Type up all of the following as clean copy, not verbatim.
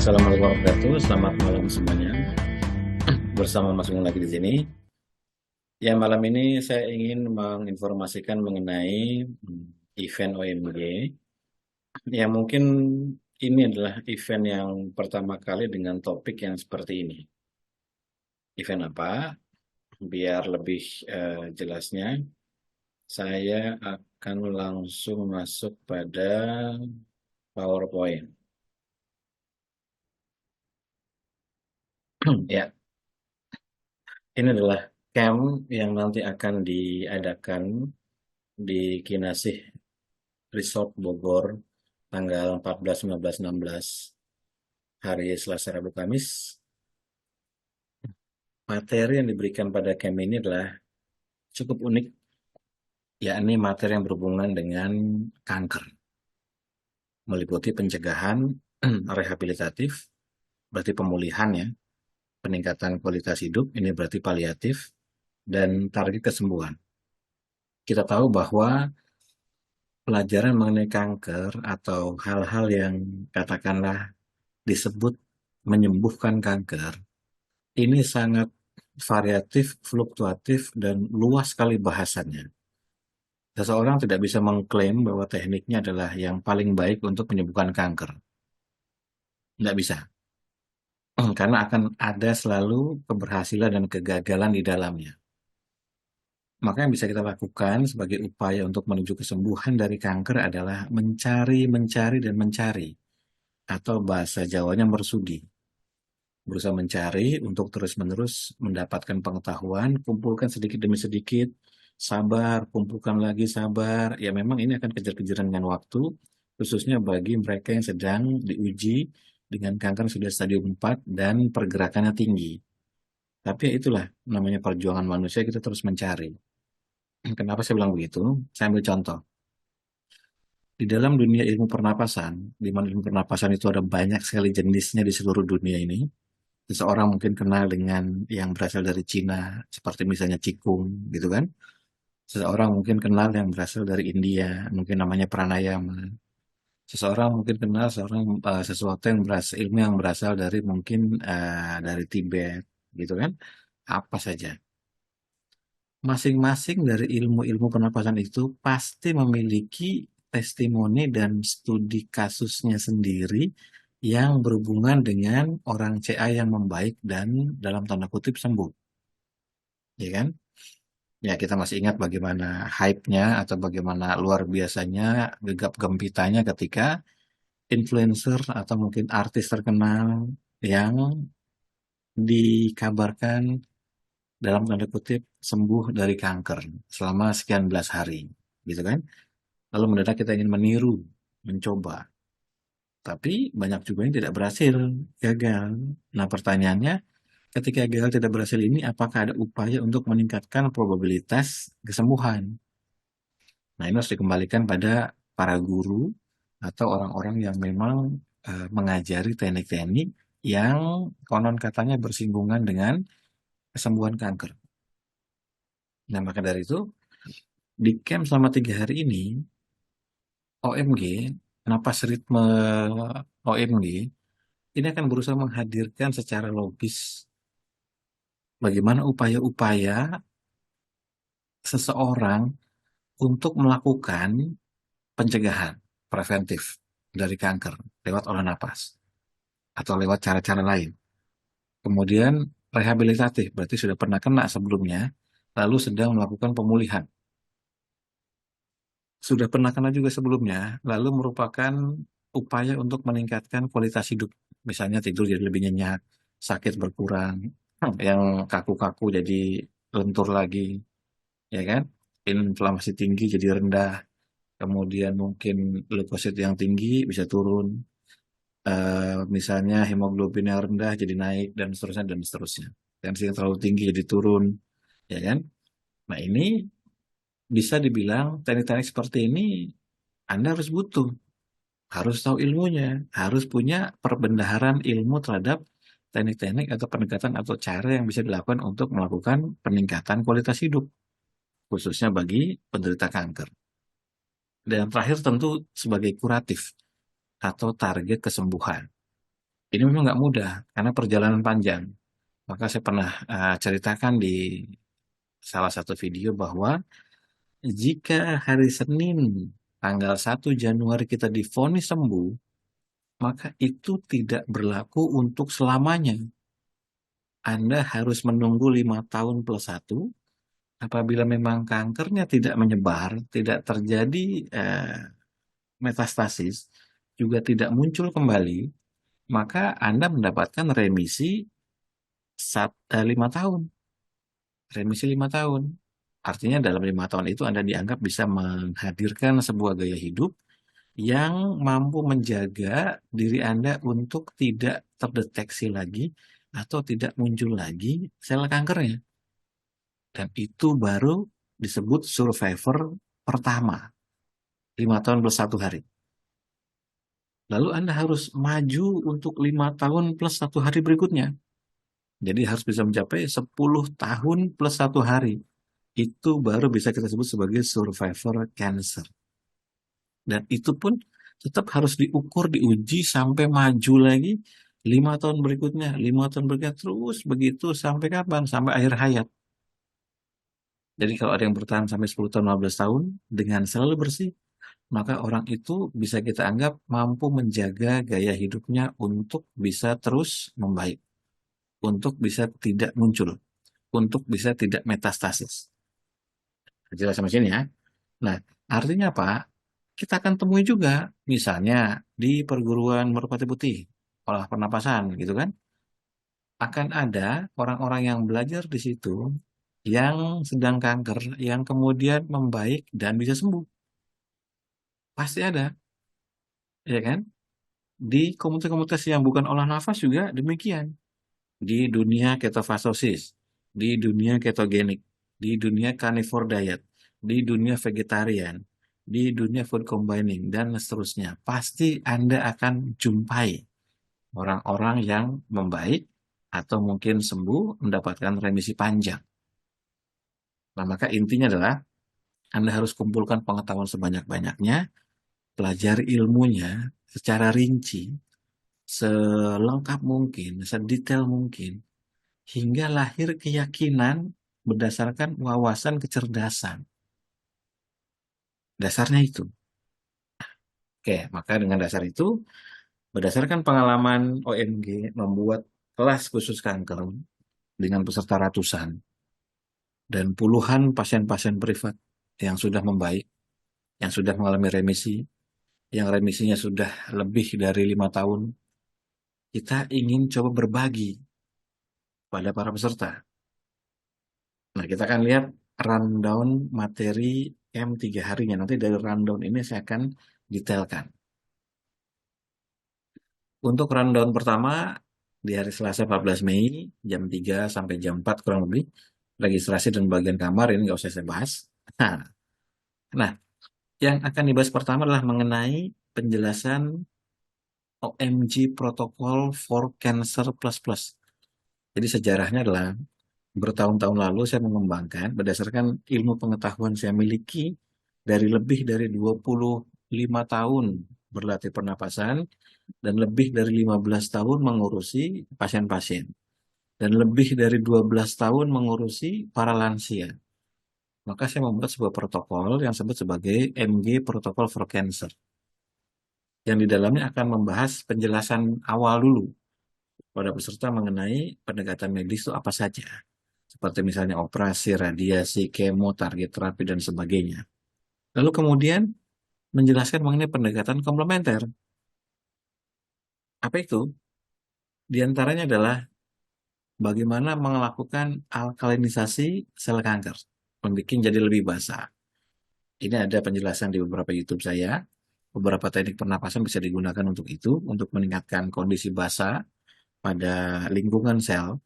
Assalamualaikum warahmatullahi wabarakatuh. Selamat malam semuanya. Bersama Mas Gung lagi di sini. Ya, malam ini saya ingin menginformasikan mengenai event OMG. Ya, mungkin ini adalah event yang pertama kali dengan topik yang seperti ini. Event apa? Biar lebih jelasnya, saya akan langsung masuk pada PowerPoint. Ya, ini adalah camp yang nanti akan diadakan di Kinasih Resort Bogor tanggal 14, 15, 16 hari Selasa, Rabu, Kamis. Materi yang diberikan pada camp ini adalah cukup unik, yakni materi yang berhubungan dengan kanker, meliputi pencegahan, rehabilitatif, berarti pemulihan ya, peningkatan kualitas hidup, ini berarti paliatif, dan target kesembuhan. Kita tahu bahwa pelajaran mengenai kanker atau hal-hal yang katakanlah disebut menyembuhkan kanker, ini sangat variatif, fluktuatif, dan luas sekali bahasannya. Seseorang tidak bisa mengklaim bahwa tekniknya adalah yang paling baik untuk penyembuhan kanker. Tidak bisa. Karena akan ada selalu keberhasilan dan kegagalan di dalamnya. Maka yang bisa kita lakukan sebagai upaya untuk menuju kesembuhan dari kanker adalah mencari, dan mencari. Atau bahasa Jawanya mersudi. Berusaha mencari untuk terus-menerus mendapatkan pengetahuan, kumpulkan sedikit demi sedikit, sabar, kumpulkan lagi, sabar. Ya memang ini akan kejar-kejaran dengan waktu, khususnya bagi mereka yang sedang diuji dengan kanker sudah stadium 4 dan pergerakannya tinggi. Tapi ya itulah namanya perjuangan manusia, kita terus mencari. Kenapa saya bilang begitu? Saya ambil contoh. Di dalam dunia ilmu pernapasan, di mana ilmu pernapasan itu ada banyak sekali jenisnya di seluruh dunia ini. Seseorang mungkin kenal dengan yang berasal dari Cina, seperti misalnya Qigong, gitu kan. Seseorang mungkin kenal yang berasal dari India, mungkin namanya pranayama. Seseorang mungkin kenal sesuatu yang berasal ilmu yang berasal dari mungkin dari Tibet, gitu kan. Apa saja. Masing-masing dari ilmu-ilmu pernapasan itu pasti memiliki testimoni dan studi kasusnya sendiri yang berhubungan dengan orang CA yang membaik dan dalam tanda kutip sembuh. Ya kan? Ya, kita masih ingat bagaimana hype-nya atau bagaimana luar biasanya gegap gempitanya ketika influencer atau mungkin artis terkenal yang dikabarkan dalam tanda kutip sembuh dari kanker selama sekian belas hari, gitu kan? Lalu mendadak kita ingin meniru, mencoba, tapi banyak juga yang tidak berhasil, gagal. Nah, pertanyaannya, ketika gagal tidak berhasil ini, apakah ada upaya untuk meningkatkan probabilitas kesembuhan? Nah, ini harus dikembalikan pada para guru atau orang-orang yang memang mengajari teknik-teknik yang konon katanya bersinggungan dengan kesembuhan kanker. Nah, maka dari itu, di camp selama 3 hari ini, OMG, Napas Ritme OMG, ini akan berusaha menghadirkan secara logis bagaimana upaya-upaya seseorang untuk melakukan pencegahan preventif dari kanker lewat olah napas atau lewat cara-cara lain. Kemudian rehabilitatif, berarti sudah pernah kena sebelumnya, lalu sedang melakukan pemulihan. Sudah pernah kena juga sebelumnya, lalu merupakan upaya untuk meningkatkan kualitas hidup. Misalnya tidur jadi lebih nyenyak, sakit berkurang, yang kaku-kaku jadi lentur lagi, ya kan? Inflamasi tinggi jadi rendah, kemudian mungkin leukosit yang tinggi bisa turun, misalnya hemoglobin yang rendah jadi naik dan seterusnya dan seterusnya. Tensi yang terlalu tinggi jadi turun, ya kan? Nah ini bisa dibilang teknik-teknik seperti ini Anda harus butuh, harus tahu ilmunya, harus punya perbendaharaan ilmu terhadap teknik-teknik atau pendekatan atau cara yang bisa dilakukan untuk melakukan peningkatan kualitas hidup, khususnya bagi penderita kanker. Dan yang terakhir tentu sebagai kuratif atau target kesembuhan. Ini memang nggak mudah karena perjalanan panjang. Maka saya pernah ceritakan di salah satu video bahwa jika hari Senin tanggal 1 Januari kita divonis sembuh, maka itu tidak berlaku untuk selamanya. Anda harus menunggu 5 tahun plus satu. Apabila memang kankernya tidak menyebar, tidak terjadi eh, metastasis, juga tidak muncul kembali, maka Anda mendapatkan remisi 5 tahun. Remisi 5 tahun. Artinya dalam 5 tahun itu Anda dianggap bisa menghadirkan sebuah gaya hidup yang mampu menjaga diri Anda untuk tidak terdeteksi lagi atau tidak muncul lagi sel kankernya. Dan itu baru disebut survivor pertama, 5 tahun plus 1 hari. Lalu Anda harus maju untuk 5 tahun plus 1 hari berikutnya. Jadi harus bisa mencapai 10 tahun plus 1 hari. Itu baru bisa kita sebut sebagai survivor cancer. Dan itu pun tetap harus diukur, diuji sampai maju lagi 5 tahun berikutnya, 5 tahun berikutnya terus begitu sampai kapan? Sampai akhir hayat. Jadi kalau ada yang bertahan sampai 10 tahun, 15 tahun dengan selalu bersih, maka orang itu bisa kita anggap mampu menjaga gaya hidupnya untuk bisa terus membaik, untuk bisa tidak muncul, untuk bisa tidak metastasis. Jelas sama sini ya. Nah, artinya apa? Kita akan temui juga, misalnya di perguruan Merpati Putih, olah pernapasan gitu kan, akan ada orang-orang yang belajar di situ yang sedang kanker, yang kemudian membaik dan bisa sembuh. Pasti ada, ya kan? Di komunitas-komunitas yang bukan olah nafas juga demikian. Di dunia ketofastosis, di dunia ketogenik, di dunia carnivore diet, di dunia vegetarian, di dunia food combining, dan seterusnya. Pasti Anda akan jumpai orang-orang yang membaik atau mungkin sembuh mendapatkan remisi panjang. Nah, maka intinya adalah Anda harus kumpulkan pengetahuan sebanyak-banyaknya, pelajari ilmunya secara rinci, selengkap mungkin, sedetail mungkin, hingga lahir keyakinan berdasarkan wawasan kecerdasan. Dasarnya itu. Oke, maka dengan dasar itu, berdasarkan pengalaman OMG membuat kelas khusus kanker dengan peserta ratusan dan puluhan pasien-pasien privat yang sudah membaik, yang sudah mengalami remisi, yang remisinya sudah lebih dari 5 tahun, kita ingin coba berbagi pada para peserta. Nah, kita akan lihat rundown materi M 3 harinya. Nanti dari rundown ini saya akan detailkan. Untuk rundown pertama, di hari Selasa 14 Mei, jam 3 sampai jam 4 kurang lebih, registrasi dan bagian kamar, ini nggak usah saya bahas. Nah, nah, yang akan dibahas pertama adalah mengenai penjelasan OMG Protocol for Cancer Plus Plus. Jadi sejarahnya adalah bertahun-tahun lalu saya mengembangkan berdasarkan ilmu pengetahuan saya miliki dari lebih dari 25 tahun berlatih pernapasan dan lebih dari 15 tahun mengurusi pasien-pasien dan lebih dari 12 tahun mengurusi para lansia. Maka saya membuat sebuah protokol yang disebut sebagai MG Protocol for Cancer yang di dalamnya akan membahas penjelasan awal dulu pada peserta mengenai pendekatan medis itu apa saja. Seperti misalnya operasi, radiasi, kemo, target terapi, dan sebagainya. Lalu kemudian menjelaskan mengenai pendekatan komplementer. Apa itu? Di antaranya adalah bagaimana melakukan alkalinisasi sel kanker, membuat jadi lebih basah. Ini ada penjelasan di beberapa YouTube saya. Beberapa teknik pernapasan bisa digunakan untuk itu, untuk meningkatkan kondisi basah pada lingkungan sel.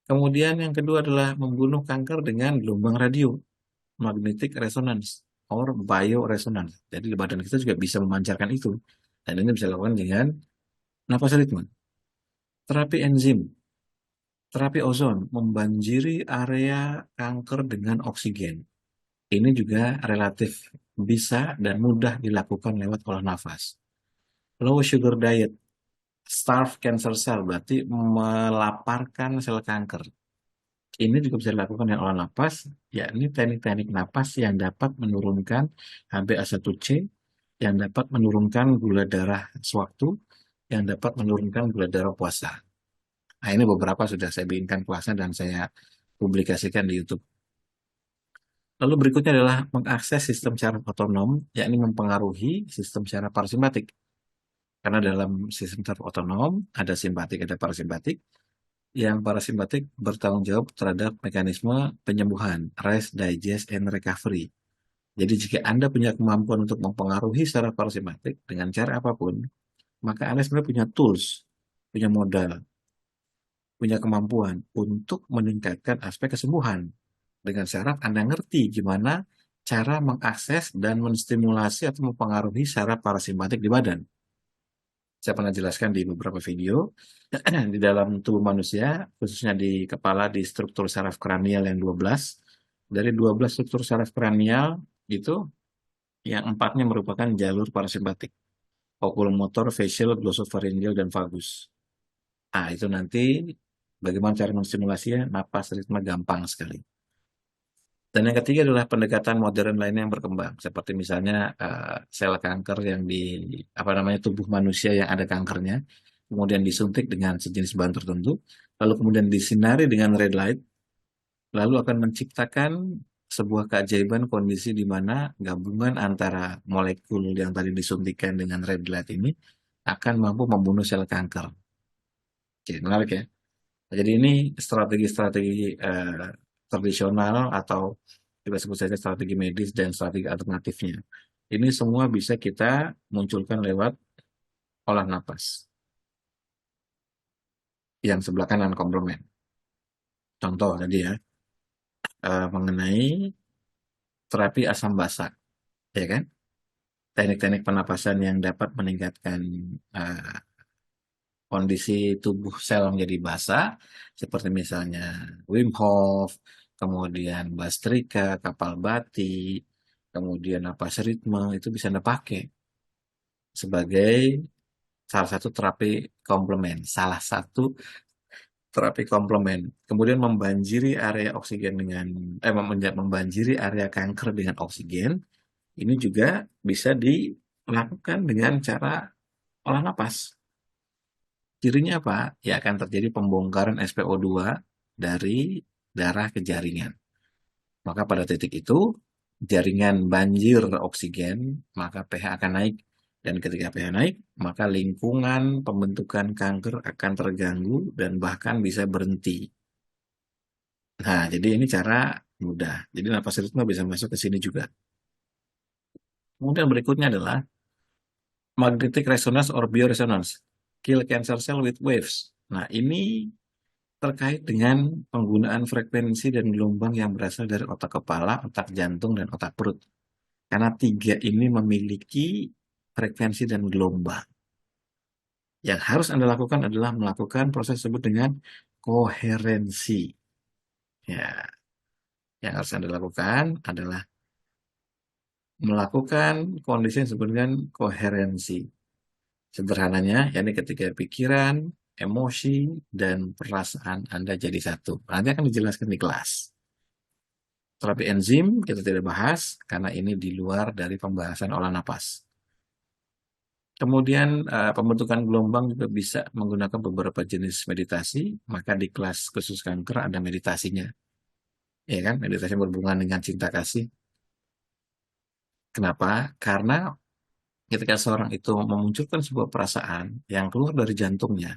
Kemudian yang kedua adalah membunuh kanker dengan gelombang radio, magnetic resonance, or bioresonance. Jadi di badan kita juga bisa memancarkan itu. Dan ini bisa dilakukan dengan napas ritme. Terapi enzim, terapi ozon, membanjiri area kanker dengan oksigen. Ini juga relatif bisa dan mudah dilakukan lewat olah nafas. Low sugar diet, Starve cancer cell berarti melaparkan sel kanker. Ini juga bisa dilakukan dengan olah napas, yakni teknik-teknik napas yang dapat menurunkan HbA1c, yang dapat menurunkan gula darah sewaktu, yang dapat menurunkan gula darah puasa. Nah, ini beberapa sudah saya bikinkan kelasnya dan saya publikasikan di YouTube. Lalu berikutnya adalah mengakses sistem syaraf otonom, yakni mempengaruhi sistem syaraf parasimpatik. Karena dalam sistem syaraf otonom ada simpatik, ada parasimpatik. Yang parasimpatik bertanggung jawab terhadap mekanisme penyembuhan, rest, digest, and recovery. Jadi jika Anda punya kemampuan untuk mempengaruhi syaraf parasimpatik dengan cara apapun, maka Anda sebenarnya punya tools, punya modal, punya kemampuan untuk meningkatkan aspek kesembuhan. Dengan syarat Anda ngerti gimana cara mengakses dan menstimulasi atau mempengaruhi syaraf parasimpatik di badan. Saya pernah jelaskan di beberapa video, di dalam tubuh manusia, khususnya di kepala, di struktur saraf kranial yang 12. Dari 12 struktur saraf kranial itu, yang 4-nya merupakan jalur parasimpatik. Oculomotor, facial, glossopharyngeal, dan vagus. Ah, itu nanti bagaimana cara menstimulasinya, napas, ritme, gampang sekali. Dan yang ketiga adalah pendekatan modern lainnya yang berkembang, seperti misalnya sel kanker yang di apa namanya tubuh manusia yang ada kankernya, kemudian disuntik dengan sejenis bahan tertentu, lalu kemudian disinari dengan red light, lalu akan menciptakan sebuah keajaiban kondisi di mana gabungan antara molekul yang tadi disuntikkan dengan red light ini akan mampu membunuh sel kanker. Oke, menarik ya. Jadi ini strategi-strategi tradisional atau kita sebut saja strategi medis dan strategi alternatifnya. Ini semua bisa kita munculkan lewat olah napas. Yang sebelah kanan komplement. Contoh tadi ya, mengenai terapi asam basa, ya kan? Teknik-teknik penapasan yang dapat meningkatkan uh, kondisi tubuh sel menjadi basah, seperti misalnya Wim Hof, kemudian Bastrika, Kapalbhati, kemudian napas ritme, itu bisa Anda pakai sebagai salah satu terapi komplement, salah satu terapi komplement. Kemudian membanjiri area oksigen dengan, membanjiri area kanker dengan oksigen, ini juga bisa dilakukan dengan cara olah napas. Cirinya apa? Ya akan terjadi pembongkaran SpO2 dari darah ke jaringan. Maka pada titik itu, jaringan banjir oksigen, maka pH akan naik. Dan ketika pH naik, maka lingkungan pembentukan kanker akan terganggu dan bahkan bisa berhenti. Nah, jadi ini cara mudah. Jadi napas ritme bisa masuk ke sini juga. Kemudian berikutnya adalah magnetic resonance or bioresonance. Kill cancer cell with waves. Nah, ini terkait dengan penggunaan frekuensi dan gelombang yang berasal dari otak kepala, otak jantung, dan otak perut. Karena tiga ini memiliki frekuensi dan gelombang. Yang harus Anda lakukan adalah melakukan proses tersebut dengan koherensi. Ya, yang harus Anda lakukan adalah melakukan kondisi yang disebut dengan koherensi. Sederhananya, yakni ketika pikiran, emosi, dan perasaan Anda jadi satu. Nanti akan dijelaskan di kelas. Terapi enzim kita tidak bahas karena ini di luar dari pembahasan olah napas. Kemudian pembentukan gelombang juga bisa menggunakan beberapa jenis meditasi. Maka di kelas khusus kanker ada meditasinya. Ya kan, meditasi berhubungan dengan cinta kasih. Kenapa? Karena ketika seorang itu memunculkan sebuah perasaan yang keluar dari jantungnya,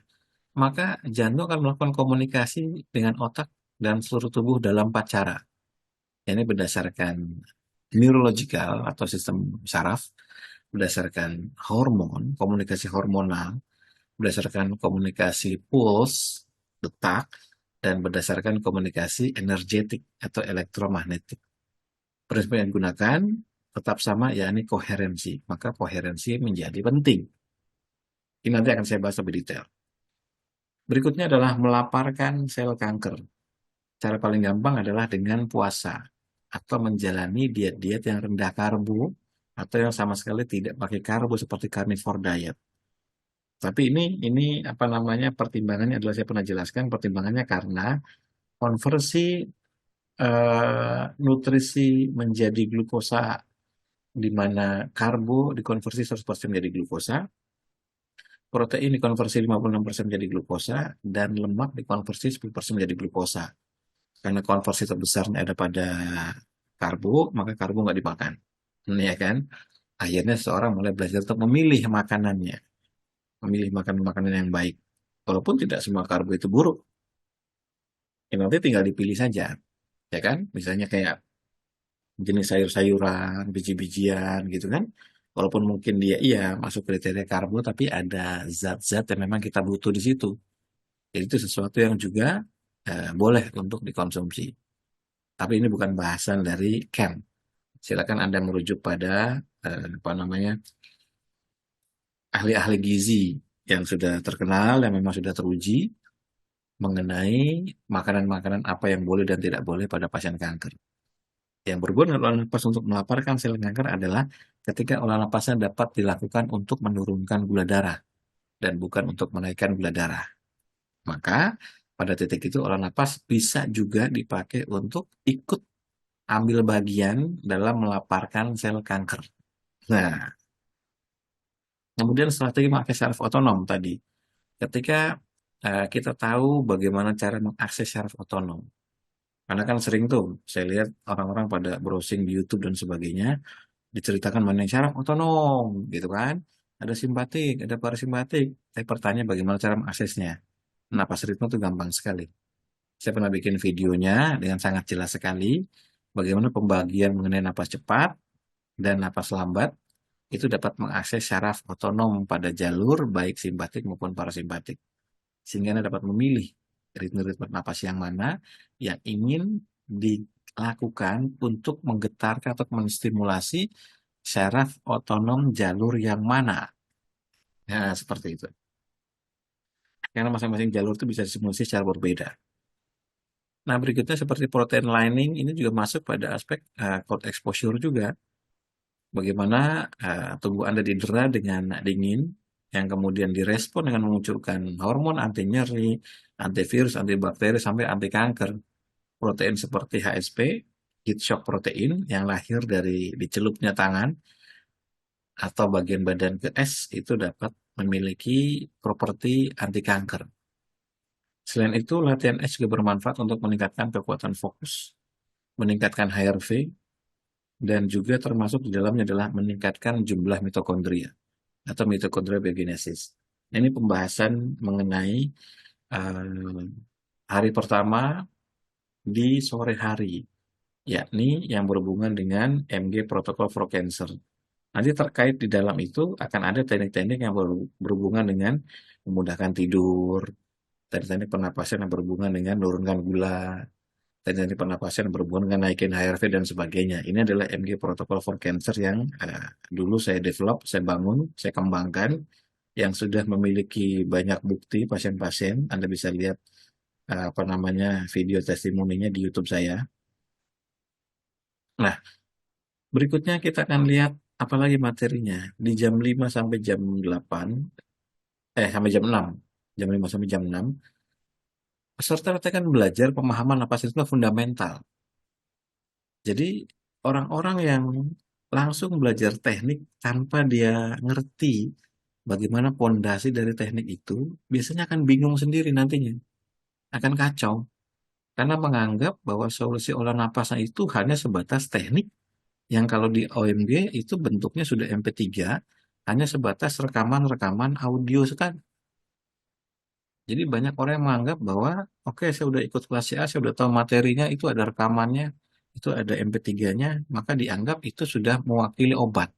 maka jantung akan melakukan komunikasi dengan otak dan seluruh tubuh dalam 4 cara. Ini berdasarkan neurological atau sistem saraf, berdasarkan hormon, komunikasi hormonal, berdasarkan komunikasi pulse, detak, dan berdasarkan komunikasi energetik atau elektromagnetik. Prinsip yang digunakan tetap sama, yakni koherensi. Maka koherensi menjadi penting. Ini nanti akan saya bahas lebih detail. Berikutnya adalah melaparkan sel kanker. Cara paling gampang adalah dengan puasa atau menjalani diet-diet yang rendah karbo atau yang sama sekali tidak pakai karbo seperti carnivore diet. Tapi ini apa namanya pertimbangannya adalah saya pernah jelaskan pertimbangannya karena konversi nutrisi menjadi glukosa di mana karbo dikonversi 100% menjadi glukosa, protein dikonversi 56% menjadi glukosa, dan lemak dikonversi 10% menjadi glukosa. Karena konversi terbesarnya ada pada karbo, maka karbo nggak dimakan. Ini ya kan? Akhirnya seseorang mulai belajar untuk memilih makanannya, memilih makanan-makanan yang baik. Walaupun tidak semua karbo itu buruk, ya nanti tinggal dipilih saja, ya kan? Misalnya kayak jenis sayur-sayuran, biji-bijian gitu kan. Walaupun mungkin dia iya masuk kriteria karbo, tapi ada zat-zat yang memang kita butuh di situ. Jadi itu sesuatu yang juga boleh untuk dikonsumsi. Tapi ini bukan bahasan dari camp. Silakan Anda merujuk pada apa namanya ahli-ahli gizi yang sudah terkenal, yang memang sudah teruji mengenai makanan-makanan apa yang boleh dan tidak boleh pada pasien kanker. Yang berguna olah napas untuk melaparkan sel kanker adalah ketika olah napasnya dapat dilakukan untuk menurunkan gula darah dan bukan untuk menaikkan gula darah. Maka pada titik itu olah napas bisa juga dipakai untuk ikut ambil bagian dalam melaparkan sel kanker. Nah, kemudian strategi memakai saraf otonom tadi. Ketika kita tahu bagaimana cara mengakses saraf otonom. Karena kan sering tuh saya lihat orang-orang pada browsing di YouTube dan sebagainya diceritakan mengenai saraf otonom gitu kan. Ada simpatik, ada parasimpatik. Saya bertanya bagaimana cara mengaksesnya. Napas ritme itu gampang sekali. Saya pernah bikin videonya dengan sangat jelas sekali bagaimana pembagian mengenai napas cepat dan napas lambat itu dapat mengakses saraf otonom pada jalur baik simpatik maupun parasimpatik. Sehingga Anda dapat memilih ritme-ritme napas yang mana yang ingin dilakukan untuk menggetarkan atau menstimulasi saraf otonom jalur yang mana. Nah, seperti itu. Karena masing-masing jalur itu bisa distimulasi secara berbeda. Nah, berikutnya seperti protein lining, ini juga masuk pada aspek cold exposure juga. Bagaimana tubuh Anda didera dengan dingin, yang kemudian direspon dengan memunculkan hormon anti nyeri, antivirus, antibakteri, sampai anti kanker. Protein seperti HSP, heat shock protein, yang lahir dari dicelupnya tangan, atau bagian badan ke es, itu dapat memiliki properti anti kanker. Selain itu, latihan es juga bermanfaat untuk meningkatkan kekuatan fokus, meningkatkan HRV, dan juga termasuk di dalamnya adalah meningkatkan jumlah mitokondria atau mitokondria biogenesis. Ini pembahasan mengenai uh, hari pertama di sore hari, yakni yang berhubungan dengan MG Protocol for Cancer. Nanti terkait di dalam itu akan ada teknik-teknik yang berhubungan dengan memudahkan tidur, teknik-teknik pernapasan yang berhubungan dengan menurunkan gula, teknik pernapasan yang berhubungan dengan naikin HRV dan sebagainya. Ini adalah MG Protocol for Cancer yang dulu saya develop, saya bangun, saya kembangkan, yang sudah memiliki banyak bukti pasien-pasien. Anda bisa lihat apa namanya video testimoninya di YouTube saya. Nah, berikutnya kita akan lihat apalagi materinya. Di jam 5 sampai jam 8, sampai jam 6. Jam 5 sampai jam 6, peserta akan belajar pemahaman napas ritme fundamental. Jadi orang-orang yang langsung belajar teknik tanpa dia ngerti bagaimana pondasi dari teknik itu, biasanya akan bingung sendiri nantinya, akan kacau. Karena menganggap bahwa solusi olah napasnya itu hanya sebatas teknik yang kalau di OMG itu bentuknya sudah MP3, hanya sebatas rekaman-rekaman audio sekali. Jadi banyak orang yang menganggap bahwa oke, saya udah ikut kelas A, saya udah tahu materinya, itu ada rekamannya, itu ada MP3-nya, maka dianggap itu sudah mewakili obat.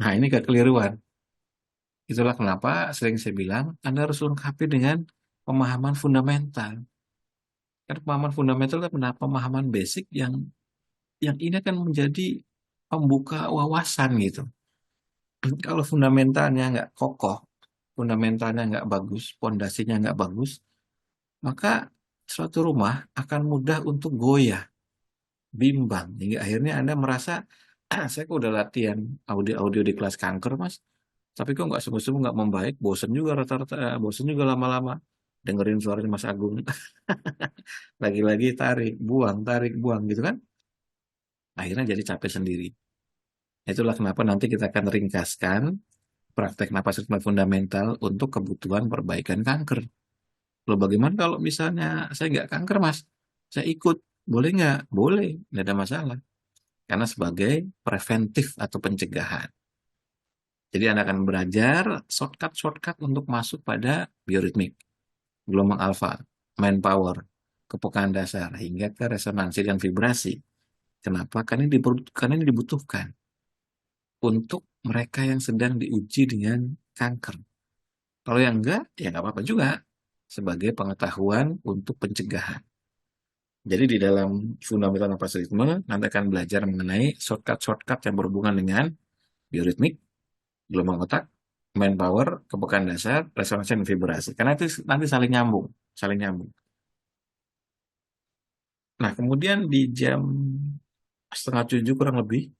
Nah, ini kekeliruan. Itulah kenapa sering saya bilang Anda harus lengkapi dengan pemahaman fundamental. Karena pemahaman fundamental itu pemahaman basic yang ini akan menjadi pembuka wawasan gitu. Kalau fundamentalnya nggak kokoh, fundamentalnya nggak bagus, pondasinya nggak bagus, maka suatu rumah akan mudah untuk goyah, bimbang, hingga akhirnya Anda merasa, saya kok udah latihan audio-audio di kelas kanker, Mas. Tapi kok nggak sembuh-sembuh, nggak membaik, bosen juga rata-rata, bosen juga lama-lama. Dengerin suaranya Mas Agung. Lagi-lagi tarik, buang gitu kan. Akhirnya jadi capek sendiri. Itulah kenapa nanti kita akan ringkaskan praktek napas ritme fundamental untuk kebutuhan perbaikan kanker. Loh bagaimana kalau misalnya saya nggak kanker mas? Saya ikut, boleh nggak? Boleh, nggak ada masalah. Karena sebagai preventif atau pencegahan. Jadi Anda akan belajar shortcut-shortcut untuk masuk pada bioritmik, gelombang alfa, main power, kepekaan dasar, hingga ke resonansi dan vibrasi. Kenapa? Karena ini dibutuhkan untuk mereka yang sedang diuji dengan kanker. Kalau yang enggak, ya nggak apa-apa juga sebagai pengetahuan untuk pencegahan. Jadi di dalam fundamental napas ritme, nanti akan belajar mengenai shortcut-shortcut yang berhubungan dengan bioritmik, gelombang otak, main power, kepekaan dasar, resonansi, dan vibrasi. Karena itu nanti saling nyambung, saling nyambung. Nah, kemudian di jam setengah 7 kurang lebih,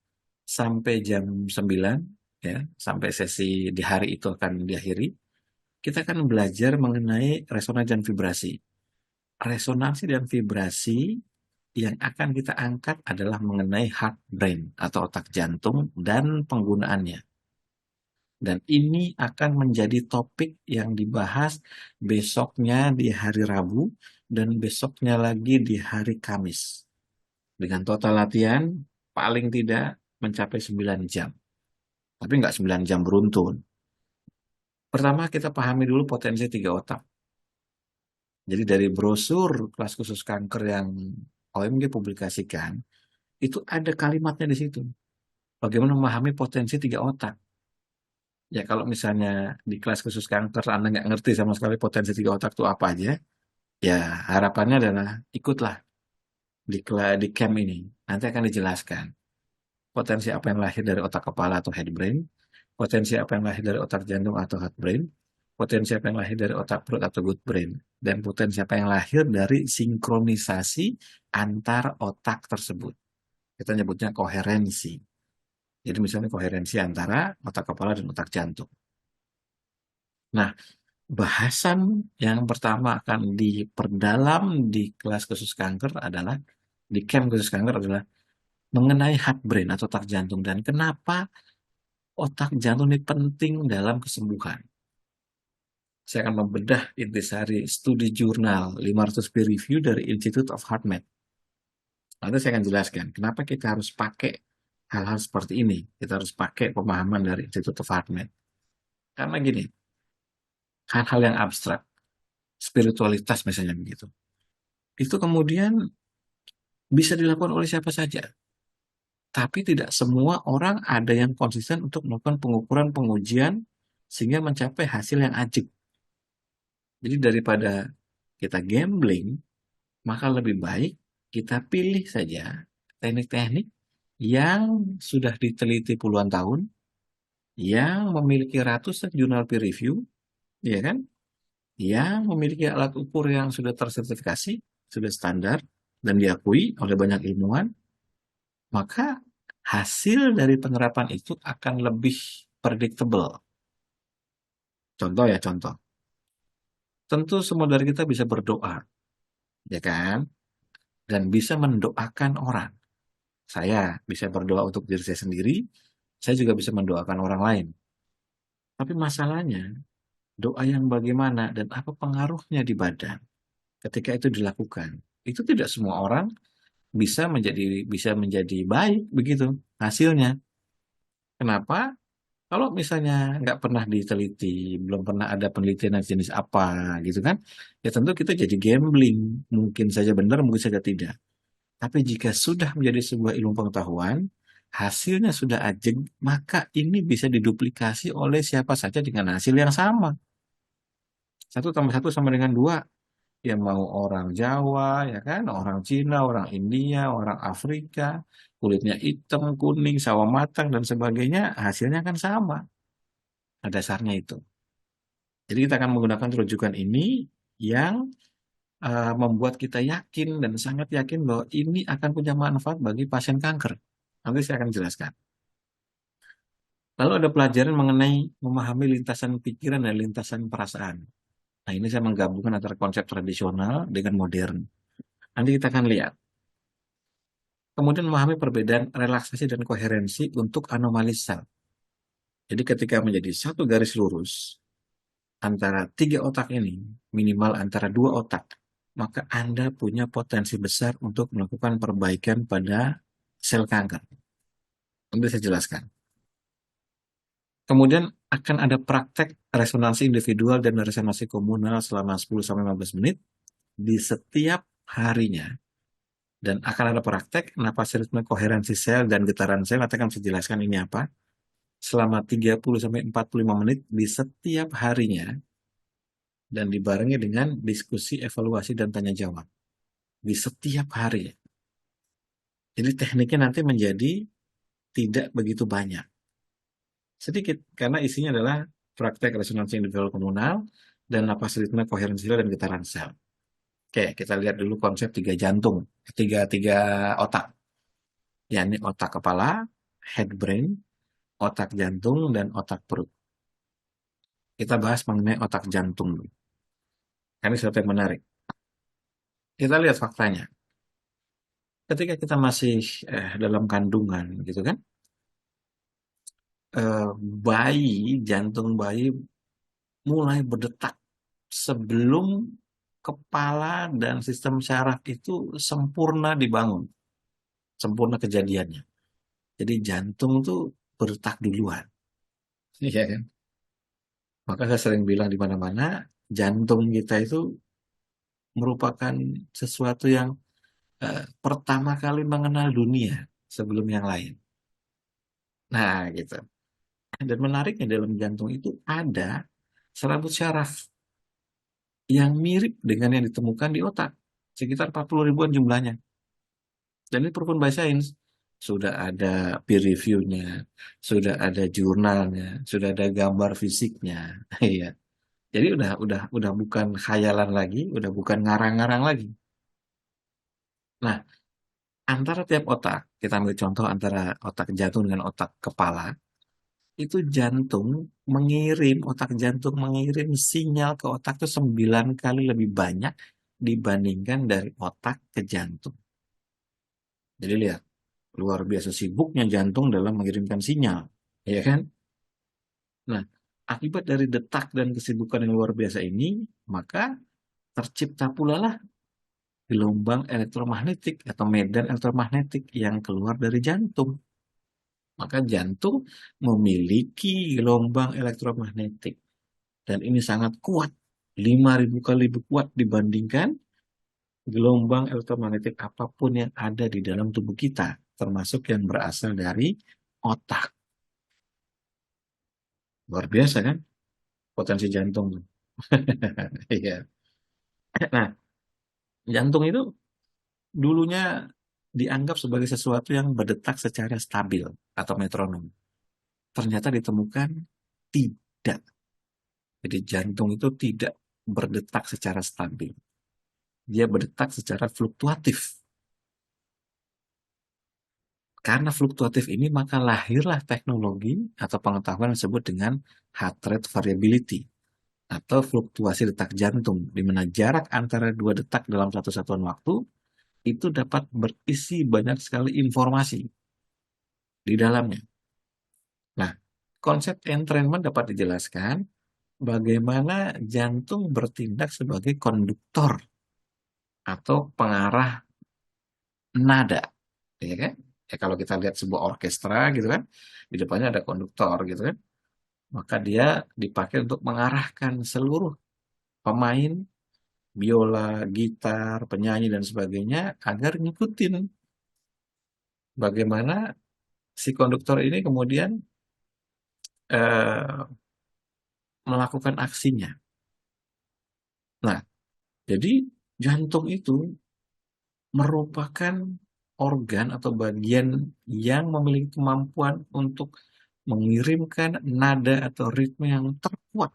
sampai jam 9, ya, sampai sesi di hari itu akan diakhiri, kita akan belajar mengenai resonansi dan vibrasi. Resonansi dan vibrasi yang akan kita angkat adalah mengenai heart brain atau otak jantung dan penggunaannya. Dan ini akan menjadi topik yang dibahas besoknya di hari Rabu dan besoknya lagi di hari Kamis. Dengan total latihan paling tidak mencapai 9 jam. Tapi nggak 9 jam beruntun. Pertama kita pahami dulu potensi tiga otak. Jadi dari brosur kelas khusus kanker yang OMG publikasikan, itu ada kalimatnya di situ. Bagaimana memahami potensi tiga otak. Ya kalau misalnya di kelas khusus kanker Anda nggak ngerti sama sekali potensi tiga otak itu apa aja, ya harapannya adalah ikutlah di camp ini. Nanti akan dijelaskan potensi apa yang lahir dari otak kepala atau head brain, potensi apa yang lahir dari otak jantung atau heart brain, potensi apa yang lahir dari otak perut atau good brain, dan potensi apa yang lahir dari sinkronisasi antar otak tersebut. Kita nyebutnya koherensi. Jadi misalnya koherensi antara otak kepala dan otak jantung. Nah, bahasan yang pertama akan diperdalam di kelas khusus kanker adalah, di camp khusus kanker adalah mengenai heart brain atau otak jantung dan kenapa otak jantung ini penting dalam kesembuhan. Saya akan membedah intisari studi jurnal 500 peer review dari Institute of HeartMath. Nanti saya akan jelaskan kenapa kita harus pakai hal-hal seperti ini. Kita harus pakai pemahaman dari Institute of HeartMath. Karena gini, hal-hal yang abstrak, spiritualitas misalnya begitu, itu kemudian bisa dilakukan oleh siapa saja. Tapi tidak semua orang ada yang konsisten untuk melakukan pengukuran pengujian sehingga mencapai hasil yang ajik. Jadi daripada kita gambling, maka lebih baik kita pilih saja teknik-teknik yang sudah diteliti puluhan tahun, yang memiliki ratusan jurnal peer review, ya kan? Yang memiliki alat ukur yang sudah tersertifikasi, sudah standar, dan diakui oleh banyak ilmuwan, maka hasil dari penerapan itu akan lebih predictable. Contoh ya, contoh. Tentu semua dari kita bisa berdoa, ya kan? Dan bisa mendoakan orang. Saya bisa berdoa untuk diri saya sendiri, saya juga bisa mendoakan orang lain. Tapi masalahnya, doa yang bagaimana dan apa pengaruhnya di badan ketika itu dilakukan. Itu tidak semua orang bisa menjadi baik begitu hasilnya. Kenapa? Kalau misalnya nggak pernah diteliti, belum pernah ada penelitian jenis apa gitu kan, ya tentu kita jadi gambling. Mungkin saja benar, mungkin saja tidak. Tapi jika sudah menjadi sebuah ilmu pengetahuan, hasilnya sudah ajeng, maka ini bisa diduplikasi oleh siapa saja dengan hasil yang sama. Satu tambah satu sama dengan dua. Ya mau orang Jawa, ya kan, orang Cina, orang India, orang Afrika, kulitnya hitam, kuning, sawo matang, dan sebagainya, hasilnya kan sama. Nah, dasarnya itu. Jadi kita akan menggunakan rujukan ini yang membuat kita yakin dan sangat yakin bahwa ini akan punya manfaat bagi pasien kanker. Nanti saya akan jelaskan. Lalu ada pelajaran mengenai memahami lintasan pikiran dan lintasan perasaan. Nah, ini saya menggabungkan antara konsep tradisional dengan modern. Nanti kita akan lihat. Kemudian memahami perbedaan relaksasi dan koherensi untuk anomali sel. Jadi ketika menjadi satu garis lurus antara tiga otak ini, minimal antara dua otak, maka Anda punya potensi besar untuk melakukan perbaikan pada sel kanker. Nanti saya jelaskan. Kemudian akan ada praktek resonansi individual dan resonansi komunal selama 10-15 menit di setiap harinya. Dan akan ada praktek napas ritme koherensi sel dan getaran sel. Nanti akan saya jelaskan ini apa. Selama 30-45 menit di setiap harinya. Dan dibarengi dengan diskusi, evaluasi, dan tanya jawab. Di setiap hari. Jadi tekniknya nanti menjadi tidak begitu banyak. Sedikit, karena isinya adalah praktek resonansi individual komunal dan napas ritme koherensi sel dan getaran sel. Oke, kita lihat dulu konsep tiga jantung, tiga otak, yakni otak kepala, head brain, otak jantung, dan otak perut. Kita bahas mengenai otak jantung dulu. Ini sesuatu yang menarik. Kita lihat faktanya. Ketika kita masih dalam kandungan, gitu kan, eh, bayi, jantung bayi mulai berdetak sebelum kepala dan sistem syaraf itu sempurna dibangun, sempurna kejadiannya. Jadi jantung tuh berdetak duluan. Iya kan? Maka saya sering bilang di mana-mana, jantung kita itu merupakan sesuatu yang pertama kali mengenal dunia sebelum yang lain. Nah, gitu. Dan menariknya dalam jantung itu ada serabut syaraf yang mirip dengan yang ditemukan di otak. Sekitar 40 ribuan jumlahnya. Dan ini proven by science. Sudah ada peer review-nya, sudah ada jurnalnya, sudah ada gambar fisiknya. Iya. Jadi udah bukan khayalan lagi, udah bukan ngarang-ngarang lagi. Nah, antara tiap otak, kita ambil contoh antara otak jantung dengan otak kepala, itu otak jantung mengirim sinyal ke otak itu 9 kali lebih banyak dibandingkan dari otak ke jantung. Jadi lihat, luar biasa sibuknya jantung dalam mengirimkan sinyal, ya kan? Nah, akibat dari detak dan kesibukan yang luar biasa ini, maka tercipta pula lah gelombang elektromagnetik atau medan elektromagnetik yang keluar dari jantung. Maka jantung memiliki gelombang elektromagnetik. Dan ini sangat kuat. 5.000 kali lebih kuat dibandingkan gelombang elektromagnetik apapun yang ada di dalam tubuh kita. Termasuk yang berasal dari otak. Luar biasa kan? Potensi jantung. Iya. Nah, jantung itu dulunya dianggap sebagai sesuatu yang berdetak secara stabil atau metronom. Ternyata ditemukan tidak. Jadi jantung itu tidak berdetak secara stabil. Dia berdetak secara fluktuatif. Karena fluktuatif ini maka lahirlah teknologi atau pengetahuan yang disebut dengan heart rate variability atau fluktuasi detak jantung, di mana jarak antara dua detak dalam satu satuan waktu itu dapat berisi banyak sekali informasi di dalamnya. Nah, konsep entrainment dapat dijelaskan bagaimana jantung bertindak sebagai konduktor atau pengarah nada, ya kan? Ya kalau kita lihat sebuah orkestra gitu kan, di depannya ada konduktor gitu kan, maka dia dipakai untuk mengarahkan seluruh pemain biola, gitar, penyanyi dan sebagainya agar ngikutin bagaimana si konduktor ini kemudian eh, melakukan aksinya. Nah, jadi jantung itu merupakan organ atau bagian yang memiliki kemampuan untuk mengirimkan nada atau ritme yang terkuat.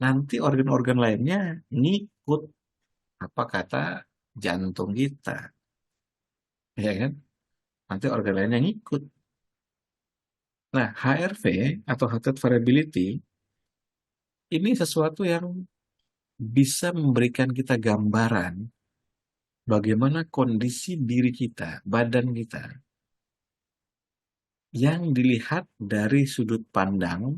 Nanti organ-organ lainnya ngikut apa kata jantung kita, ya kan? Nanti organ lainnya ngikut. Nah, HRV atau heart rate variability ini sesuatu yang bisa memberikan kita gambaran bagaimana kondisi diri kita, badan kita, yang dilihat dari sudut pandang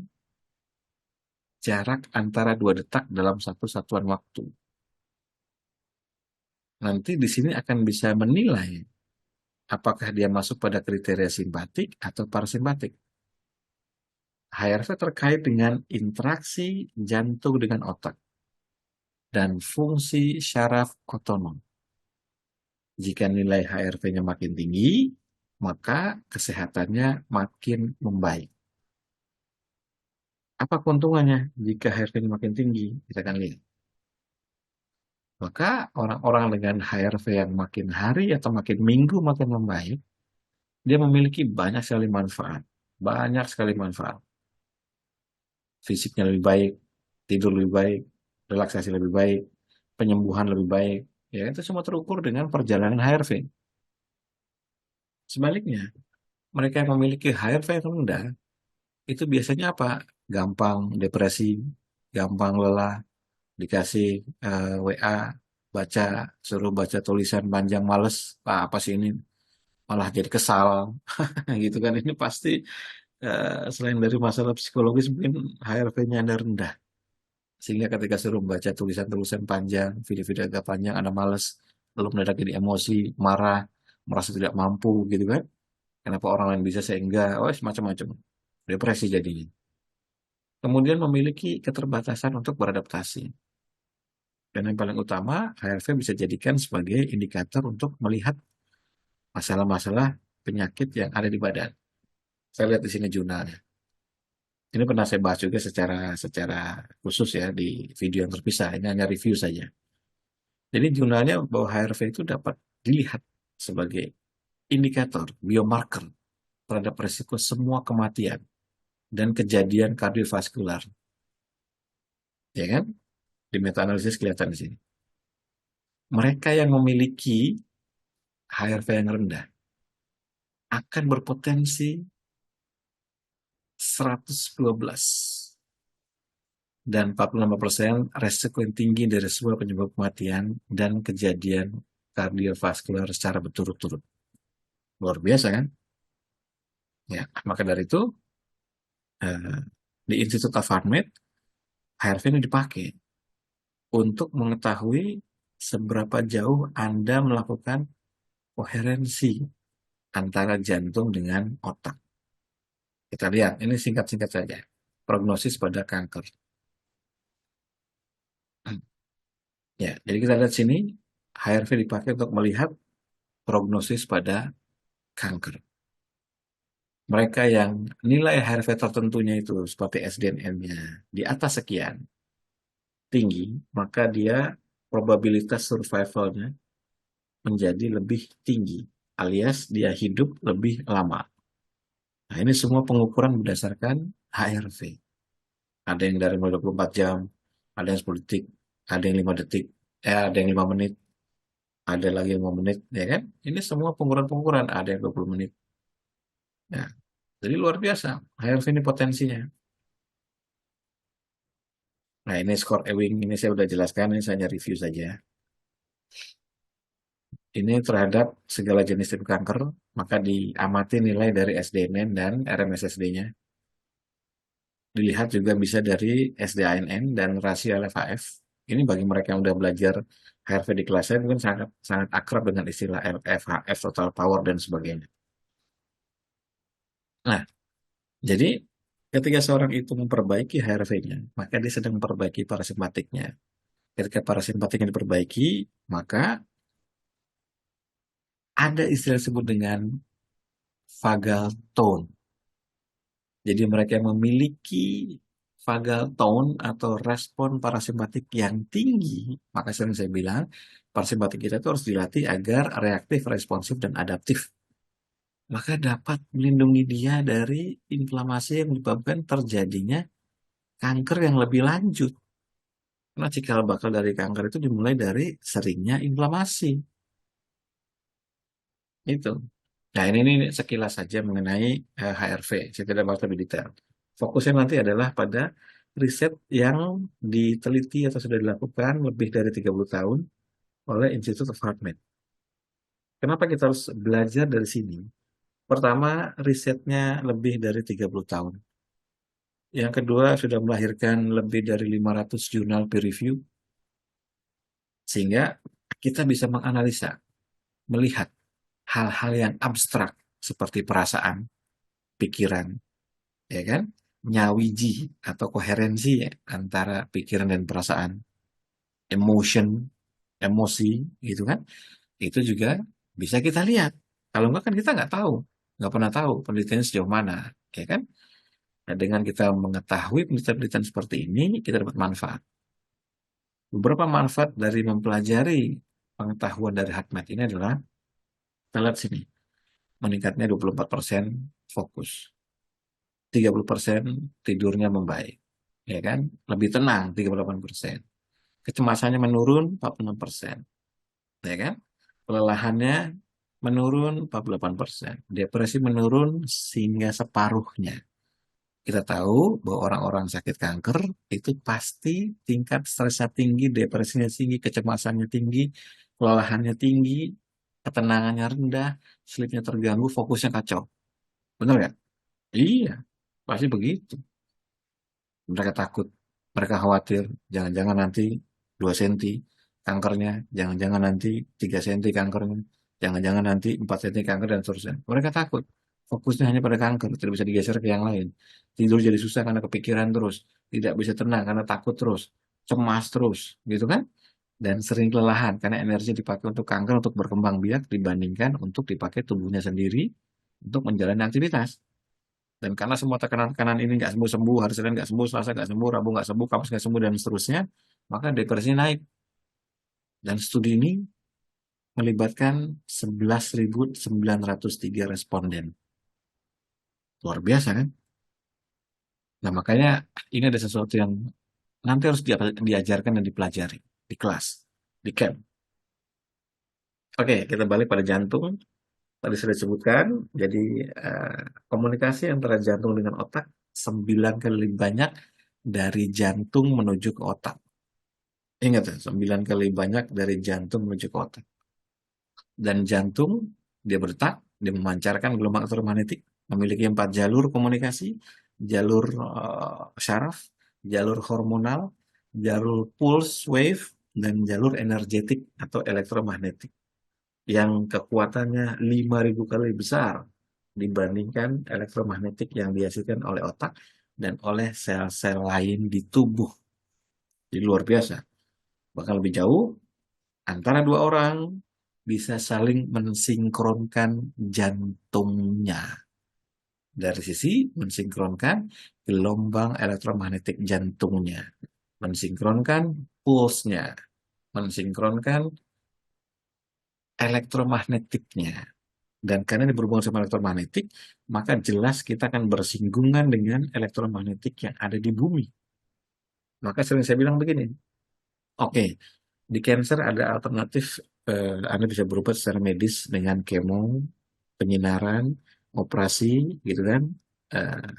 jarak antara 2 detak dalam satu satuan waktu. Nanti di sini akan bisa menilai apakah dia masuk pada kriteria simpatik atau parasimpatik. HRV terkait dengan interaksi jantung dengan otak dan fungsi syaraf otonom. Jika nilai HRV-nya makin tinggi, maka kesehatannya makin membaik. Apa keuntungannya jika HRV-nya makin tinggi? Kita akan lihat. Maka orang-orang dengan HRV yang makin hari atau makin minggu makin membaik, dia memiliki banyak sekali manfaat. Banyak sekali manfaat. Fisiknya lebih baik, tidur lebih baik, relaksasi lebih baik, penyembuhan lebih baik. Ya, itu semua terukur dengan perjalanan HRV. Sebaliknya, mereka yang memiliki HRV yang rendah, itu biasanya apa? Gampang depresi, gampang lelah, dikasih WA, baca, suruh baca tulisan panjang, males, apa sih ini? Malah jadi kesal, gitu kan. Ini pasti selain dari masalah psikologis, mungkin HRV-nya Anda rendah. Sehingga ketika suruh baca tulisan-tulisan panjang, video-video agak panjang, Anda males, lalu mendadak jadi emosi, marah, merasa tidak mampu, gitu kan. Kenapa orang lain bisa saya enggak? Oh, semacam-macam. Depresi jadinya. Kemudian memiliki keterbatasan untuk beradaptasi. Dan yang paling utama, HRV bisa jadikan sebagai indikator untuk melihat masalah-masalah penyakit yang ada di badan. Saya lihat di sini jurnalnya. Ini pernah saya bahas juga secara secara khusus ya di video yang terpisah. Ini hanya review saja. Jadi jurnalnya bahwa HRV itu dapat dilihat sebagai indikator, biomarker terhadap resiko semua kematian dan kejadian kardiovaskular. Ya kan? Di meta-analisis kelihatan di sini. Mereka yang memiliki HRV yang rendah akan berpotensi 112 dan 45% resiko yang tinggi dari sebuah penyebab kematian dan kejadian kardiovaskular secara berturut-turut. Luar biasa kan? Ya, maka dari itu eh, di Institute of HeartMate, HRV ini dipakai untuk mengetahui seberapa jauh Anda melakukan koherensi antara jantung dengan otak. Kita lihat, ini singkat-singkat saja. Prognosis pada kanker. Ya, jadi kita lihat sini, HRV dipakai untuk melihat prognosis pada kanker. Mereka yang nilai HRV tertentunya itu seperti SDNM-nya di atas sekian tinggi, maka dia probabilitas survivalnya menjadi lebih tinggi, alias dia hidup lebih lama. Nah, ini semua pengukuran berdasarkan HRV. Ada yang dari 24 jam, ada yang 10 detik, ada yang 5 detik, ada yang 5 menit, ada lagi yang 5 menit, ya kan? Ini semua pengukuran-pengukuran, ada yang 20 menit. Nah, jadi luar biasa. HRV ini potensinya. Nah, ini skor Ewing, ini saya udah jelaskan, ini saya hanya review saja. Ini terhadap segala jenis tipe kanker, maka diamati nilai dari SDNN dan RMSSD-nya. Dilihat juga bisa dari SDANN dan rasio LFHF. Ini bagi mereka yang udah belajar HRV di kelas saya mungkin sangat sangat akrab dengan istilah LFHF, total power dan sebagainya. Nah, jadi ketika seorang itu memperbaiki HRV-nya, maka dia sedang memperbaiki parasimpatiknya. Ketika parasimpatiknya diperbaiki, maka ada istilah disebut dengan vagal tone. Jadi mereka yang memiliki vagal tone atau respon parasimpatik yang tinggi, maka sering saya bilang parasimpatik kita itu harus dilatih agar reaktif, responsif, dan adaptif. Maka dapat melindungi dia dari inflamasi yang menyebabkan terjadinya kanker yang lebih lanjut. Karena cikal bakal dari kanker itu dimulai dari seringnya inflamasi. Itu. Nah, ini sekilas saja mengenai HRV. Saya tidak bahas lebih detail. Fokusnya nanti adalah pada riset yang diteliti atau sudah dilakukan lebih dari 30 tahun oleh Institute of HeartMath. Kenapa kita harus belajar dari sini? Pertama, risetnya lebih dari 30 tahun. Yang kedua, sudah melahirkan lebih dari 500 jurnal peer review, sehingga kita bisa menganalisa, melihat hal-hal yang abstrak seperti perasaan, pikiran, ya kan? Nyawiji atau koherensi ya, antara pikiran dan perasaan, emotion, emosi, gitu kan? Itu juga bisa kita lihat. Kalau enggak kan kita nggak tahu, nggak pernah tahu penelitiannya sejauh mana, ya kan? Nah, dengan kita mengetahui penelitian-penelitian seperti ini, kita dapat manfaat. Beberapa manfaat dari mempelajari pengetahuan dari HeartMath ini adalah, kita lihat sini, meningkatnya 24% fokus, 30% tidurnya membaik, ya kan? Lebih tenang 38%. Kecemasannya menurun 46%, ya kan? Kelelahannya menurun 48%. Depresi menurun hingga separuhnya. Kita tahu bahwa orang-orang sakit kanker itu pasti tingkat stresnya tinggi, depresinya tinggi, kecemasannya tinggi, kelelahannya tinggi, ketenangannya rendah, sleepnya terganggu, fokusnya kacau. Benar nggak? Iya, pasti begitu. Mereka takut, mereka khawatir, jangan-jangan nanti 2 senti kankernya, jangan-jangan nanti 3 senti kankernya, jangan-jangan nanti 4 senti kanker dan seterusnya. Mereka takut, fokusnya hanya pada kanker, tidak bisa digeser ke yang lain. Tidur jadi susah karena kepikiran terus, tidak bisa tenang karena takut terus, cemas terus, gitu kan? Dan sering kelelahan karena energi dipakai untuk kanker untuk berkembang biak dibandingkan untuk dipakai tubuhnya sendiri untuk menjalani aktivitas. Dan karena semua tekanan-tekanan ini nggak sembuh-sembuh, hari Senin nggak sembuh, Selasa nggak sembuh, Rabu nggak sembuh, Kamis nggak sembuh, dan seterusnya, maka depresinya naik. Dan studi ini melibatkan 11.903 responden. Luar biasa kan? Nah, makanya ini ada sesuatu yang nanti harus diajarkan dan dipelajari di kelas, di camp. Oke, kita balik pada jantung. Tadi sudah disebutkan, jadi eh, komunikasi antara jantung dengan otak 9 kali lebih banyak dari jantung menuju ke otak. Ingat ya, 9 kali banyak dari jantung menuju ke otak. Dan jantung, dia berdetak, dia memancarkan gelombang elektromagnetik, memiliki 4 jalur komunikasi, jalur syaraf, jalur hormonal, jalur pulse wave, dan jalur energetik atau elektromagnetik. Yang kekuatannya 5.000 kali besar dibandingkan elektromagnetik yang dihasilkan oleh otak dan oleh sel-sel lain di tubuh. Jadi luar biasa. Bahkan lebih jauh, antara dua orang bisa saling mensinkronkan jantungnya. Dari sisi mensinkronkan gelombang elektromagnetik jantungnya, mensinkronkan pulse-nya, mensinkronkan elektromagnetiknya. Dan karena ini berhubungan sama elektromagnetik, maka jelas kita akan bersinggungan dengan elektromagnetik yang ada di bumi. Maka sering saya bilang begini, oke, di cancer ada alternatif, Anda bisa berobat secara medis dengan kemo, penyinaran, operasi, gitu kan, eh,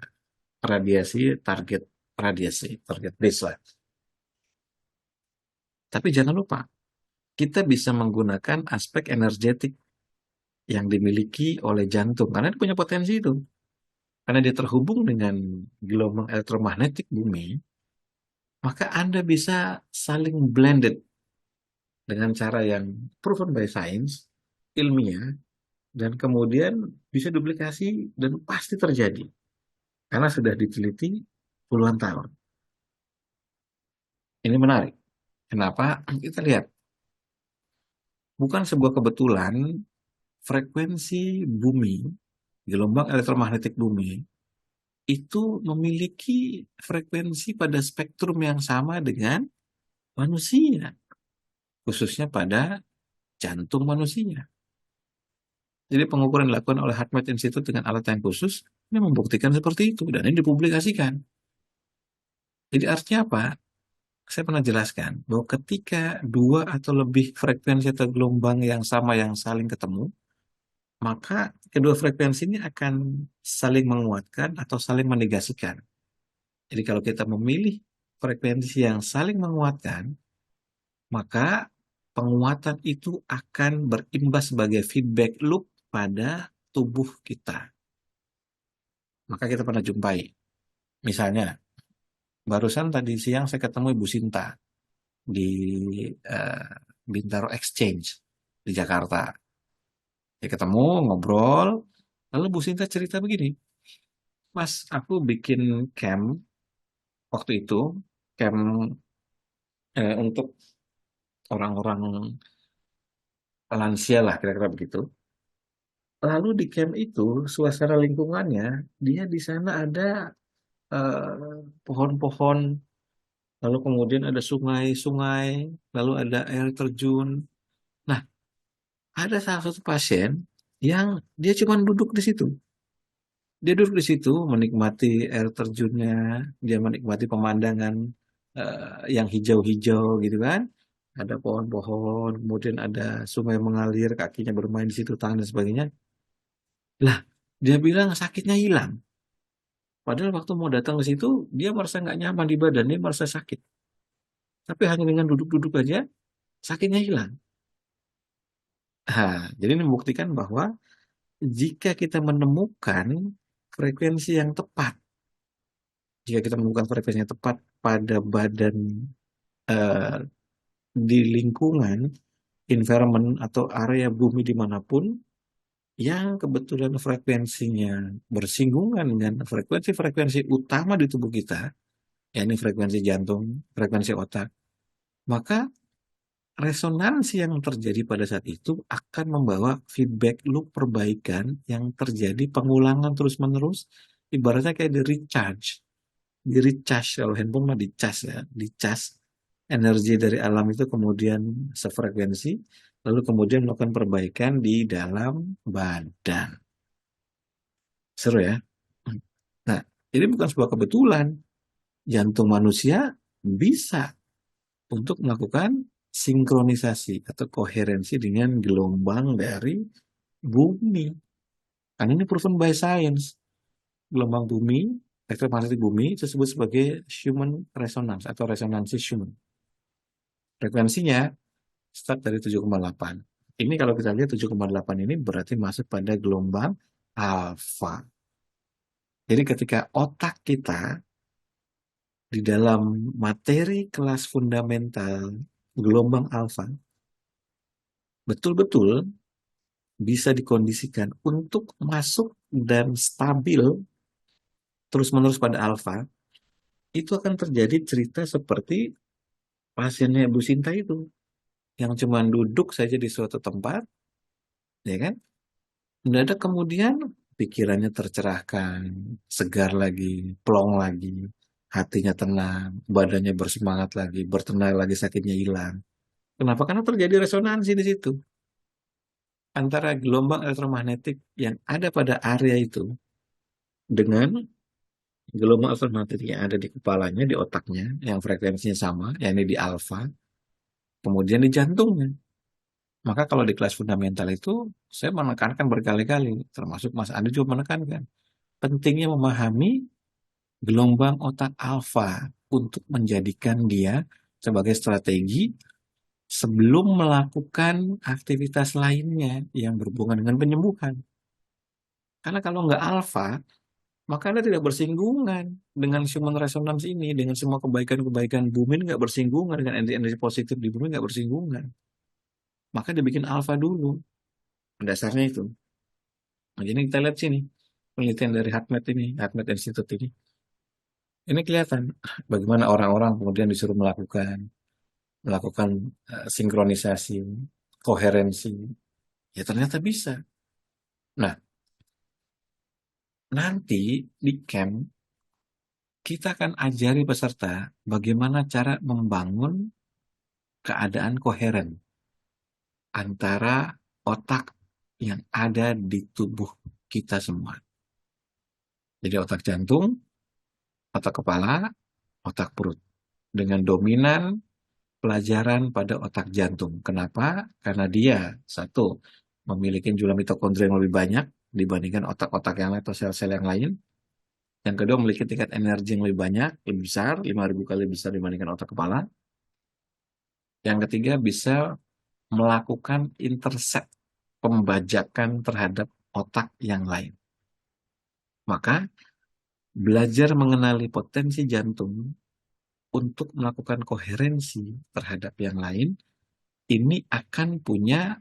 radiasi, target radiasi, target base lah. Tapi jangan lupa, kita bisa menggunakan aspek energetik yang dimiliki oleh jantung, karena dia punya potensi itu. Karena dia terhubung dengan gelombang elektromagnetik bumi, maka Anda bisa saling blended dengan cara yang proven by science, ilmiah, dan kemudian bisa duplikasi dan pasti terjadi. Karena sudah diteliti puluhan tahun. Ini menarik. Kenapa? Kita lihat. Bukan sebuah kebetulan frekuensi bumi, gelombang elektromagnetik bumi, itu memiliki frekuensi pada spektrum yang sama dengan manusia, khususnya pada jantung manusia. Jadi pengukuran dilakukan oleh HeartMath Institute dengan alat yang khusus, ini membuktikan seperti itu, dan ini dipublikasikan. Jadi artinya apa? Saya pernah jelaskan bahwa ketika dua atau lebih frekuensi atau gelombang yang sama yang saling ketemu, maka kedua frekuensi ini akan saling menguatkan atau saling menegasikan. Jadi kalau kita memilih frekuensi yang saling menguatkan, maka penguatan itu akan berimbas sebagai feedback loop pada tubuh kita. Maka kita pernah jumpai. Misalnya, barusan tadi siang saya ketemu Ibu Sinta di eh, Bintaro Exchange di Jakarta. Ya ketemu, ngobrol, lalu Bu Sinta cerita begini, Mas, aku bikin camp waktu itu, camp untuk orang-orang lansia lah, kira-kira begitu. Lalu di camp itu, suasana lingkungannya, dia di sana ada pohon-pohon, lalu kemudian ada sungai-sungai, lalu ada air terjun. Nah, ada salah satu pasien yang dia cuma duduk di situ. Dia duduk di situ menikmati air terjunnya, dia menikmati pemandangan yang hijau-hijau gitu kan. Ada pohon-pohon, kemudian ada sungai mengalir, kakinya bermain di situ, tangan dan sebagainya. Lah, dia bilang sakitnya hilang. Padahal waktu mau datang ke situ, dia merasa nggak nyaman di badan, dia merasa sakit. Tapi hanya dengan duduk-duduk aja, sakitnya hilang. Nah, jadi ini membuktikan bahwa jika kita menemukan frekuensi yang tepat, jika kita menemukan frekuensi yang tepat pada badan eh, di lingkungan, environment atau area bumi dimanapun, yang kebetulan frekuensinya bersinggungan dengan frekuensi-frekuensi utama di tubuh kita, yakni frekuensi jantung, frekuensi otak, maka resonansi yang terjadi pada saat itu akan membawa feedback loop perbaikan yang terjadi pengulangan terus-menerus, ibaratnya kayak di recharge kalau handphone mah di charge ya, di charge energi dari alam itu kemudian sefrekuensi, lalu kemudian melakukan perbaikan di dalam badan. Seru ya. Nah, ini bukan sebuah kebetulan. Jantung manusia bisa untuk melakukan sinkronisasi atau koherensi dengan gelombang dari bumi. Kan ini proven by science. Gelombang bumi, elektromagnetik bumi disebut sebagai human resonance atau resonansi human. Frekuensinya start dari 7,8. Ini kalau kita lihat 7,8 ini berarti masuk pada gelombang alfa. Jadi ketika otak kita di dalam materi kelas fundamental gelombang alfa betul-betul bisa dikondisikan untuk masuk dan stabil terus-menerus pada alfa, itu akan terjadi cerita seperti pasiennya Bu Sinta itu, yang cuma duduk saja di suatu tempat, ya kan? Mendadak kemudian pikirannya tercerahkan, segar lagi, plong lagi, hatinya tenang, badannya bersemangat lagi, bertenaga lagi, sakitnya hilang. Kenapa? Karena terjadi resonansi di situ antara gelombang elektromagnetik yang ada pada area itu dengan gelombang elektromagnetik yang ada di kepalanya, di otaknya, yang frekuensinya sama, yakni di alfa, kemudian di jantungnya. Maka kalau di kelas fundamental itu, saya menekankan berkali-kali, termasuk Mas Andi juga menekankan, pentingnya memahami gelombang otak alfa untuk menjadikan dia sebagai strategi sebelum melakukan aktivitas lainnya yang berhubungan dengan penyembuhan. Karena kalau nggak alfa, maka Anda tidak bersinggungan dengan human resonance ini, dengan semua kebaikan-kebaikan bumi ini nggak bersinggungan, dengan energi-energi positif di bumi nggak bersinggungan. Maka dibikin alfa dulu, dasarnya itu. Nah, jadi kita lihat sini, penelitian dari HeartMath ini, HeartMath Institute ini. Ini kelihatan bagaimana orang-orang kemudian disuruh melakukan sinkronisasi, koherensi. Ya ternyata bisa. Nah, nanti di camp kita akan ajari peserta bagaimana cara membangun keadaan koheren antara otak yang ada di tubuh kita semua. Jadi otak jantung, otak kepala, otak perut. Dengan dominan pelajaran pada otak jantung. Kenapa? Karena dia, satu, memiliki jumlah mitokondria yang lebih banyak dibandingkan otak-otak yang lain atau sel-sel yang lain. Yang kedua, memiliki tingkat energi yang lebih banyak, lebih besar, 5.000 kali besar dibandingkan otak kepala. Yang ketiga, bisa melakukan intercept, pembajakan terhadap otak yang lain. Maka, belajar mengenali potensi jantung untuk melakukan koherensi terhadap yang lain, ini akan punya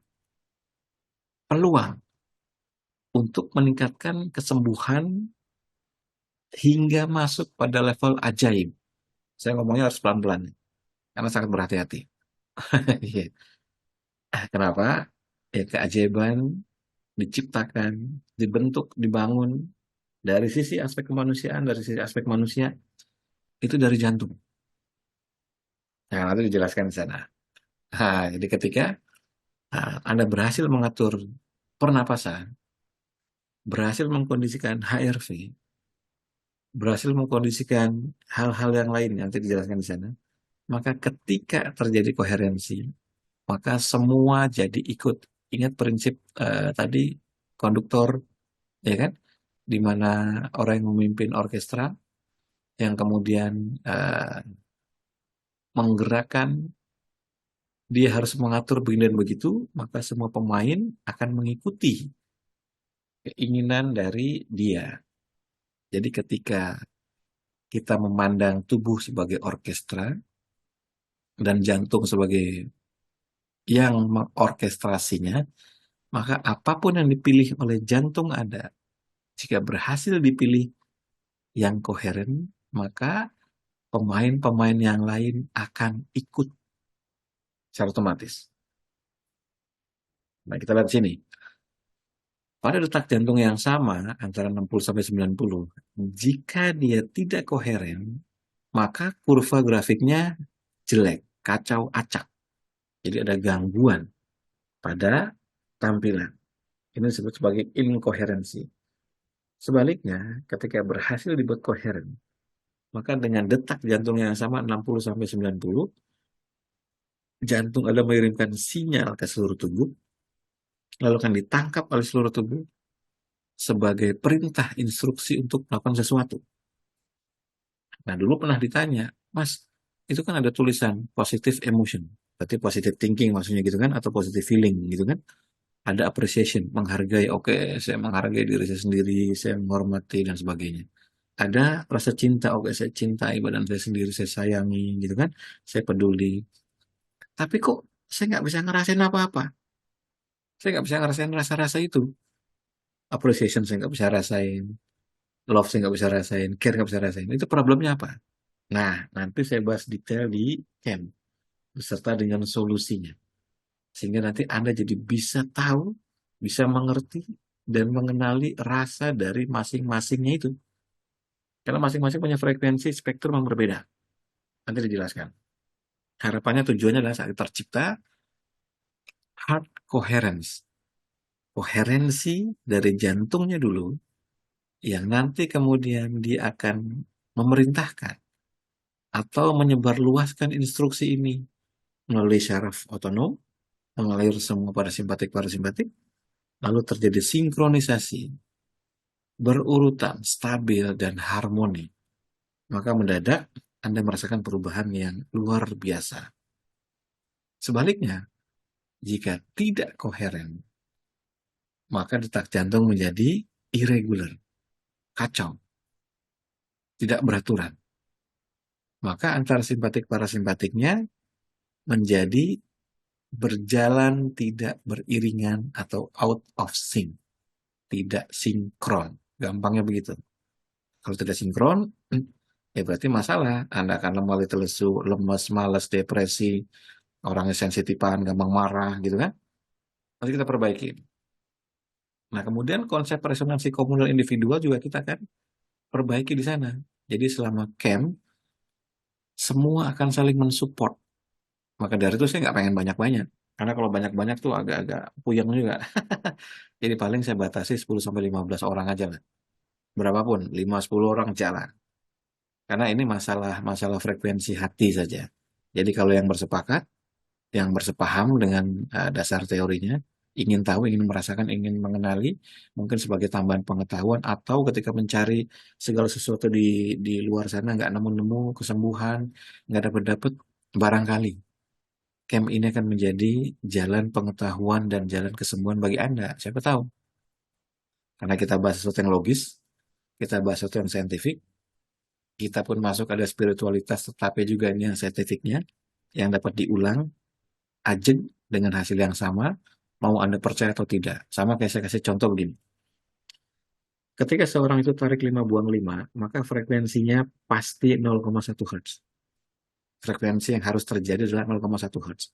peluang untuk meningkatkan kesembuhan hingga masuk pada level ajaib. Saya ngomongnya harus pelan-pelan, karena sangat berhati-hati. Iya. Kenapa? Ya, keajaiban diciptakan, dibentuk, dibangun dari sisi aspek kemanusiaan, dari sisi aspek manusia, itu dari jantung. Nah, nanti dijelaskan di sana. Nah, jadi ketika Anda berhasil mengatur pernapasan, berhasil mengkondisikan HRV, berhasil mengkondisikan hal-hal yang lain yang nanti dijelaskan di sana, maka ketika terjadi koherensi, maka semua jadi ikut. Ingat prinsip tadi konduktor, ya kan? Di mana orang yang memimpin orkestra, yang kemudian menggerakkan, dia harus mengatur begini dan begitu, maka semua pemain akan mengikuti keinginan dari dia. Jadi ketika kita memandang tubuh sebagai orkestra dan jantung sebagai yang mengorkestrasinya, maka apapun yang dipilih oleh jantung ada, jika berhasil dipilih yang koheren, maka pemain-pemain yang lain akan ikut secara otomatis. Nah, kita lihat sini. Pada detak jantung yang sama, antara 60 sampai 90, jika dia tidak koheren, maka kurva grafiknya jelek, kacau acak. Jadi ada gangguan pada tampilan. Ini disebut sebagai inkoherensi. Sebaliknya, ketika berhasil dibuat koheren, maka dengan detak jantung yang sama 60 sampai 90, jantung ada mengirimkan sinyal ke seluruh tubuh, lalu akan ditangkap oleh seluruh tubuh sebagai perintah instruksi untuk melakukan sesuatu. Nah, dulu pernah ditanya, Mas, itu kan ada tulisan positive emotion, berarti positive thinking maksudnya gitu kan, atau positive feeling gitu kan. Ada appreciation, menghargai, oke, saya menghargai diri saya sendiri, saya menghormati dan sebagainya. Ada rasa cinta, oke, saya cintai badan saya sendiri, saya sayangi gitu kan, saya peduli. Tapi kok saya nggak bisa ngerasain apa-apa? Saya nggak bisa ngerasain rasa-rasa itu. Appreciation saya nggak bisa rasain, love saya nggak bisa rasain, care nggak bisa rasain. Itu problemnya apa? Nah, nanti saya bahas detail di camp beserta dengan solusinya. Sehingga nanti Anda jadi bisa tahu, bisa mengerti, dan mengenali rasa dari masing-masingnya itu. Karena masing-masing punya frekuensi spektrum yang berbeda. Nanti dijelaskan. Harapannya tujuannya adalah saat tercipta heart coherence. Koherensi dari jantungnya dulu, yang nanti kemudian dia akan memerintahkan atau menyebarluaskan instruksi ini melalui syaraf otonom, mengalir semua parasimpatik, lalu terjadi sinkronisasi, berurutan, stabil, dan harmoni. Maka mendadak Anda merasakan perubahan yang luar biasa. Sebaliknya, jika tidak koheren, maka detak jantung menjadi irregular, kacau, tidak beraturan. Maka antara simpatik parasimpatiknya menjadi berjalan tidak beriringan atau out of sync, tidak sinkron. Gampangnya begitu. Kalau tidak sinkron, ya berarti masalah. Anda akan lemah, lesu, lemes, malas, depresi, orangnya sensitifan, gampang marah, gitu kan? Nanti kita perbaiki. Nah, kemudian konsep resonansi komunal individual juga kita akan perbaiki di sana. Jadi selama camp, semua akan saling mensupport. Maka dari itu saya nggak pengen banyak-banyak. Karena kalau banyak-banyak tuh agak-agak puyeng juga. Jadi paling saya batasi 10-15 orang aja lah. Berapapun, 5-10 orang jalan. Karena ini masalah frekuensi hati saja. Jadi kalau yang bersepakat, yang bersepaham dengan dasar teorinya, ingin tahu, ingin merasakan, ingin mengenali, mungkin sebagai tambahan pengetahuan, atau ketika mencari segala sesuatu di luar sana nggak nemu-nemu kesembuhan, nggak dapat-dapat, barangkali camp ini akan menjadi jalan pengetahuan dan jalan kesembuhan bagi Anda. Siapa tahu? Karena kita bahas sesuatu yang logis, kita bahas sesuatu yang saintifik, kita pun masuk ada spiritualitas, tetapi juga ini yang saintifiknya, yang dapat diulang, ajeg dengan hasil yang sama, mau Anda percaya atau tidak. Sama kayak saya kasih contoh begini. Ketika seorang itu tarik 5 buang 5, maka frekuensinya pasti 0,1 Hz. Frekuensi yang harus terjadi adalah 0,1 Hz.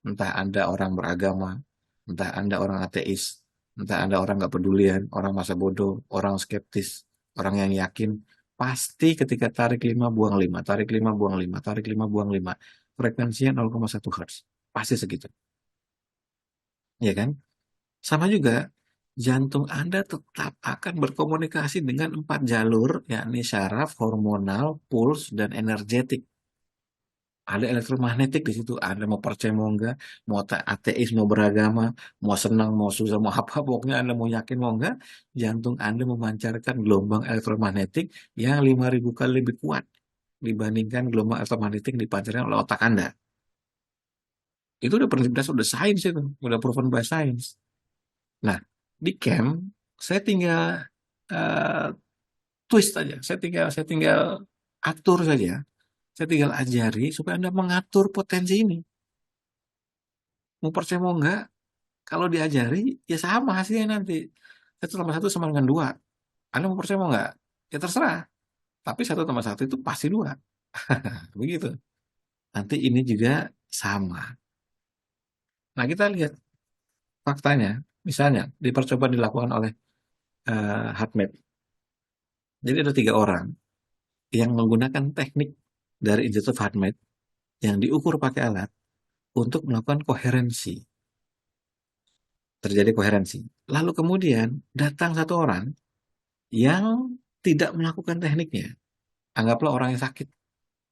Entah Anda orang beragama, entah Anda orang ateis, entah Anda orang nggak pedulian, orang masa bodoh, orang skeptis, orang yang yakin, pasti ketika tarik 5 buang 5, tarik 5 buang 5, tarik 5 buang 5, frekuensinya 0,1 Hz. Pasti segitu. Ya kan? Sama juga, jantung Anda tetap akan berkomunikasi dengan 4 jalur, yakni syaraf, hormonal, puls, dan energetik. Ada elektromagnetik di situ. Anda mau percaya mau enggak, mau ateis, mau beragama, mau senang, mau susah, mau apa, pokoknya Anda mau yakin mau enggak, jantung Anda memancarkan gelombang elektromagnetik yang 5.000 kali lebih kuat dibandingkan gelombang elektromagnetik yang dipancarkan oleh otak Anda. Itu udah prinsip udah sains itu, udah proven by science. Nah, di camp saya tinggal eh, twist aja, saya tinggal atur saja, saya tinggal ajari supaya Anda mengatur potensi ini. Mau percaya mau enggak, kalau diajari ya sama hasilnya nanti. Satu tambah satu sama dengan dua. Anda mau percaya mau enggak? Ya terserah. Tapi satu tambah satu itu pasti dua. Begitu. Nanti ini juga sama. Nah kita lihat faktanya. Misalnya di percobaan dilakukan oleh HeartMath. Jadi ada 3 orang yang menggunakan teknik dari Institut HeartMath yang diukur pakai alat untuk melakukan koherensi. Terjadi koherensi. Lalu kemudian datang 1 orang yang tidak melakukan tekniknya. Anggaplah orang yang sakit,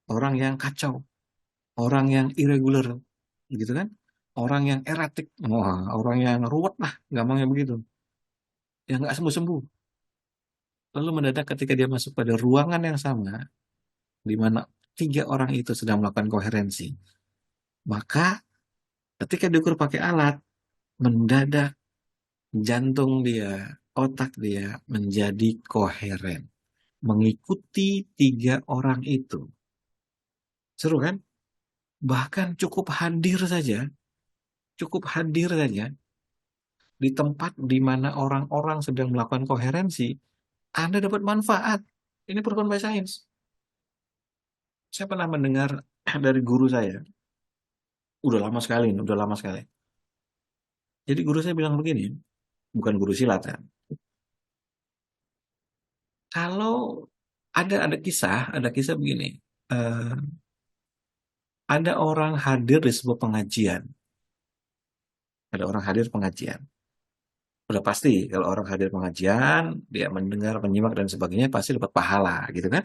orang yang kacau, orang yang irregular, gitu kan? Orang yang eratik, wah, orang yang ruwet lah, gampangnya begitu. Yang nggak sembuh-sembuh. Lalu mendadak ketika dia masuk pada ruangan yang sama, di mana 3 orang itu sedang melakukan koherensi, maka ketika diukur pakai alat, mendadak jantung dia, otak dia menjadi koheren, mengikuti 3 orang itu. Seru kan? Bahkan cukup hadir saja di tempat di mana orang-orang sedang melakukan koherensi, Anda dapat manfaat. Ini proven by science. Saya pernah mendengar dari guru saya, udah lama sekali, udah lama sekali. Jadi guru saya bilang begini, bukan guru silat kan. Kalau ada kisah begini. eh, ada orang hadir di sebuah pengajian, ada orang hadir pengajian. Udah pasti kalau orang hadir pengajian, dia mendengar, menyimak dan sebagainya pasti dapat pahala, gitu kan?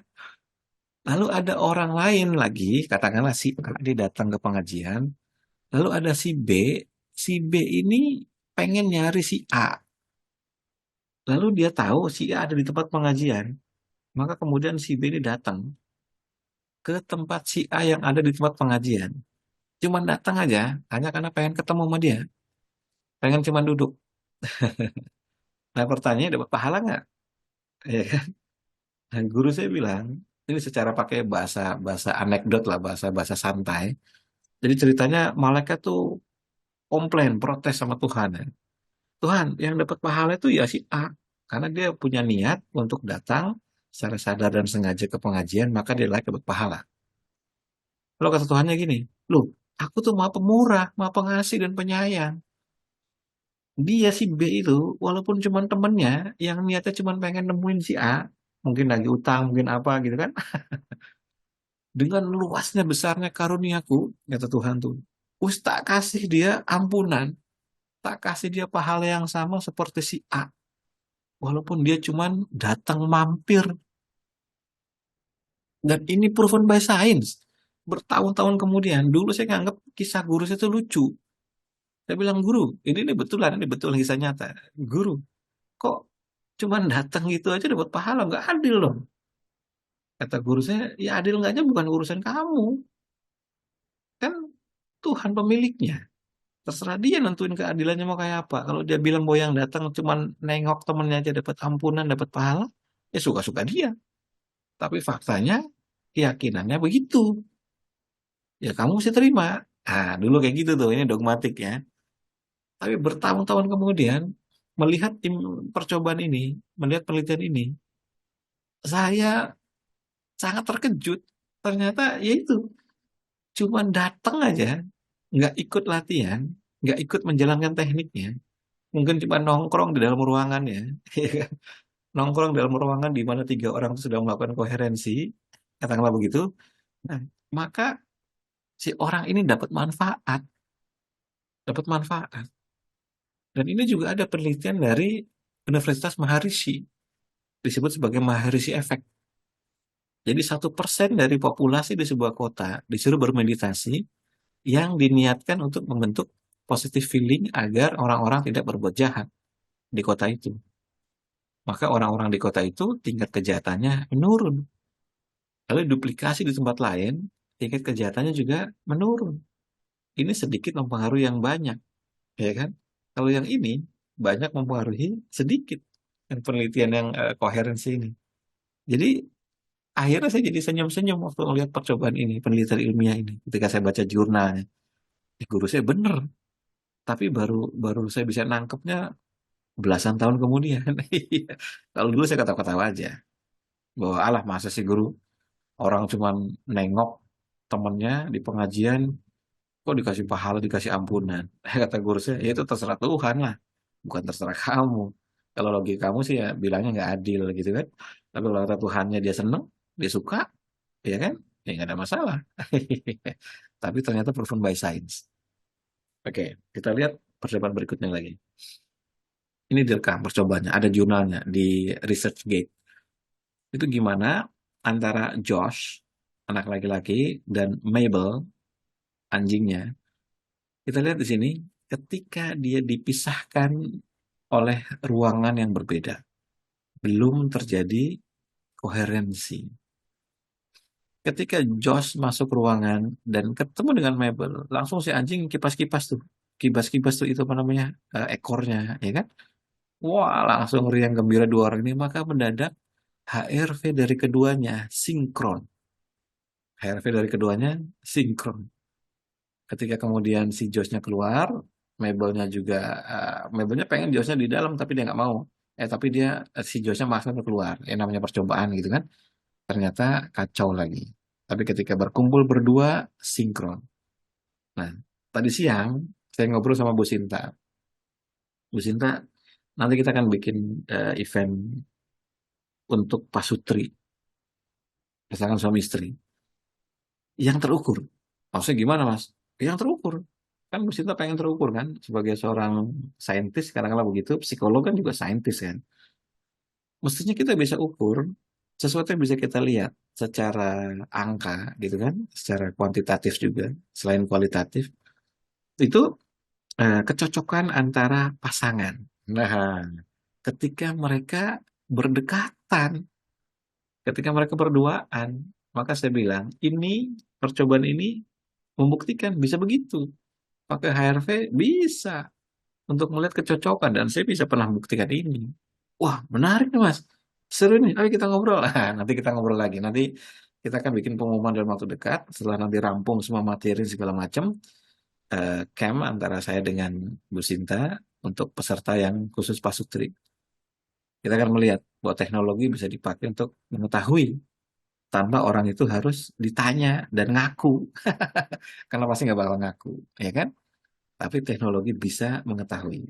Lalu ada orang lain lagi, katakanlah si A, dia datang ke pengajian, lalu ada si B ini pengen nyari si A, lalu dia tahu si A ada di tempat pengajian, maka kemudian si B ini datang ke tempat si A yang ada di tempat pengajian. Cuman datang aja, hanya karena pengen ketemu sama dia, pengen cuman duduk. Nah pertanyaannya dapat pahala nggak? Ya kan? Nah, guru saya bilang, ini secara pakai bahasa bahasa anekdot lah, bahasa bahasa santai. Jadi ceritanya malaikat tuh komplain, protes sama Tuhan ya. Tuhan, yang dapat pahala itu ya si A. Karena dia punya niat untuk datang secara sadar dan sengaja ke pengajian, maka dia layak dapat pahala. Lalu kata Tuhannya gini, loh, aku tuh maha pemurah, maha pengasih dan penyayang. Dia si B itu, walaupun cuma temennya, yang niatnya cuma pengen nemuin si A, mungkin lagi utang, mungkin apa gitu kan. Dengan luasnya besarnya karuniaku, kata Tuhan tuh, Us tak kasih dia ampunan, tak kasih dia pahala yang sama seperti si A. Walaupun dia cuman datang mampir. Dan ini proven by science. Bertahun-tahun kemudian, dulu saya nganggap kisah guru saya itu lucu. Saya bilang, guru, ini betulan, ini betul kisah nyata. Guru, kok cuman datang gitu aja dapat pahala? Nggak adil dong. Kata guru saya, ya adil enggaknya bukan urusan kamu. Kan Tuhan pemiliknya. Terserah dia nentuin keadilannya mau kayak apa. Kalau dia bilang bahwa yang datang cuman nengok temennya aja dapat ampunan, dapat pahala, ya suka-suka dia. Tapi faktanya, keyakinannya begitu. Ya kamu mesti terima. Ah, dulu kayak gitu tuh, ini dogmatik ya. Tapi bertahun-tahun kemudian, melihat percobaan ini, melihat penelitian ini, saya sangat terkejut. Ternyata ya itu, cuman datang aja, nggak ikut latihan, nggak ikut menjalankan tekniknya, mungkin cuma nongkrong di dalam ruangan ya, ya kan? Nongkrong dalam ruangan di mana tiga orang itu sudah melakukan koherensi, katakanlah begitu. Nah, maka si orang ini dapat manfaat. Dan ini juga ada penelitian dari Universitas Maharishi, disebut sebagai Maharishi Effect. Jadi 1% dari populasi di sebuah kota disuruh bermeditasi yang diniatkan untuk membentuk positive feeling agar orang-orang tidak berbuat jahat di kota itu. Maka orang-orang di kota itu tingkat kejahatannya menurun. Lalu duplikasi di tempat lain, tingkat kejahatannya juga menurun. Ini sedikit mempengaruhi yang banyak, ya kan? Kalau yang ini banyak mempengaruhi sedikit. Yang penelitian yang koherensi ini. Jadi akhirnya saya jadi senyum-senyum waktu melihat percobaan ini, penelitian ilmiah ini. Ketika saya baca jurnalnya, guru saya bener. Tapi baru baru saya bisa nangkepnya belasan tahun kemudian. Iya. Kalau dulu saya ketawa-ketawa aja. Bahwa alah masa sih guru, orang cuman nengok temennya di pengajian, kok dikasih pahala, dikasih ampunan. Kata guru saya, ya itu terserah Tuhan lah. Bukan terserah kamu. Kalau logika kamu sih ya bilangnya nggak adil gitu kan. Tapi kalau kata Tuhannya dia seneng, dia suka, ya kan? Ya nggak ada masalah. Tapi ternyata proven by science. Oke, kita lihat percobaan berikutnya lagi. Ini direkam percobaannya, ada jurnalnya di ResearchGate. Itu gimana antara Josh, anak laki-laki, dan Mabel, anjingnya. Kita lihat di sini, ketika dia dipisahkan oleh ruangan yang berbeda, belum terjadi koherensi. Ketika Josh masuk ruangan dan ketemu dengan Mabel, langsung si anjing kipas-kipas tuh. Kipas-kipas tuh itu apa namanya? Ekornya, ya kan? Wah, langsung riang gembira dua orang ini. Maka mendadak HRV dari keduanya sinkron. HRV dari keduanya sinkron. Ketika kemudian si Joshnya keluar, Mabelnya juga, Mabelnya pengen Joshnya di dalam tapi dia nggak mau. Tapi dia si Joshnya maksa untuk keluar. Namanya percobaan gitu kan. Ternyata kacau lagi. Tapi ketika berkumpul berdua sinkron. Nah, tadi siang saya ngobrol sama Bu Sinta. Bu Sinta, nanti kita akan bikin event untuk pasutri, pasangan suami istri, yang terukur. Maksudnya gimana, Mas? Yang terukur. Kan Bu Sinta pengen terukur kan, sebagai seorang saintis, kadang-kadang begitu, psikolog kan juga saintis kan. Mestinya kita bisa ukur sesuatu yang bisa kita lihat secara angka gitu kan, secara kuantitatif juga, selain kualitatif, itu kecocokan antara pasangan. Nah, ketika mereka berdekatan, ketika mereka berduaan, maka saya bilang, ini percobaan ini membuktikan bisa begitu. Pakai HRV bisa untuk melihat kecocokan dan saya bisa pernah buktikan ini. Wah, menarik nih Mas. Seru nih. Ayo kita ngobrol. Nanti kita ngobrol lagi. Nanti kita akan bikin pengumuman dalam waktu dekat setelah nanti rampung semua materi segala macam. Camp antara saya dengan Bu Sinta untuk peserta yang khusus pasutri. Kita akan melihat bahwa teknologi bisa dipakai untuk mengetahui tanpa orang itu harus ditanya dan ngaku. Karena pasti nggak bakal ngaku, ya kan? Tapi teknologi bisa mengetahui.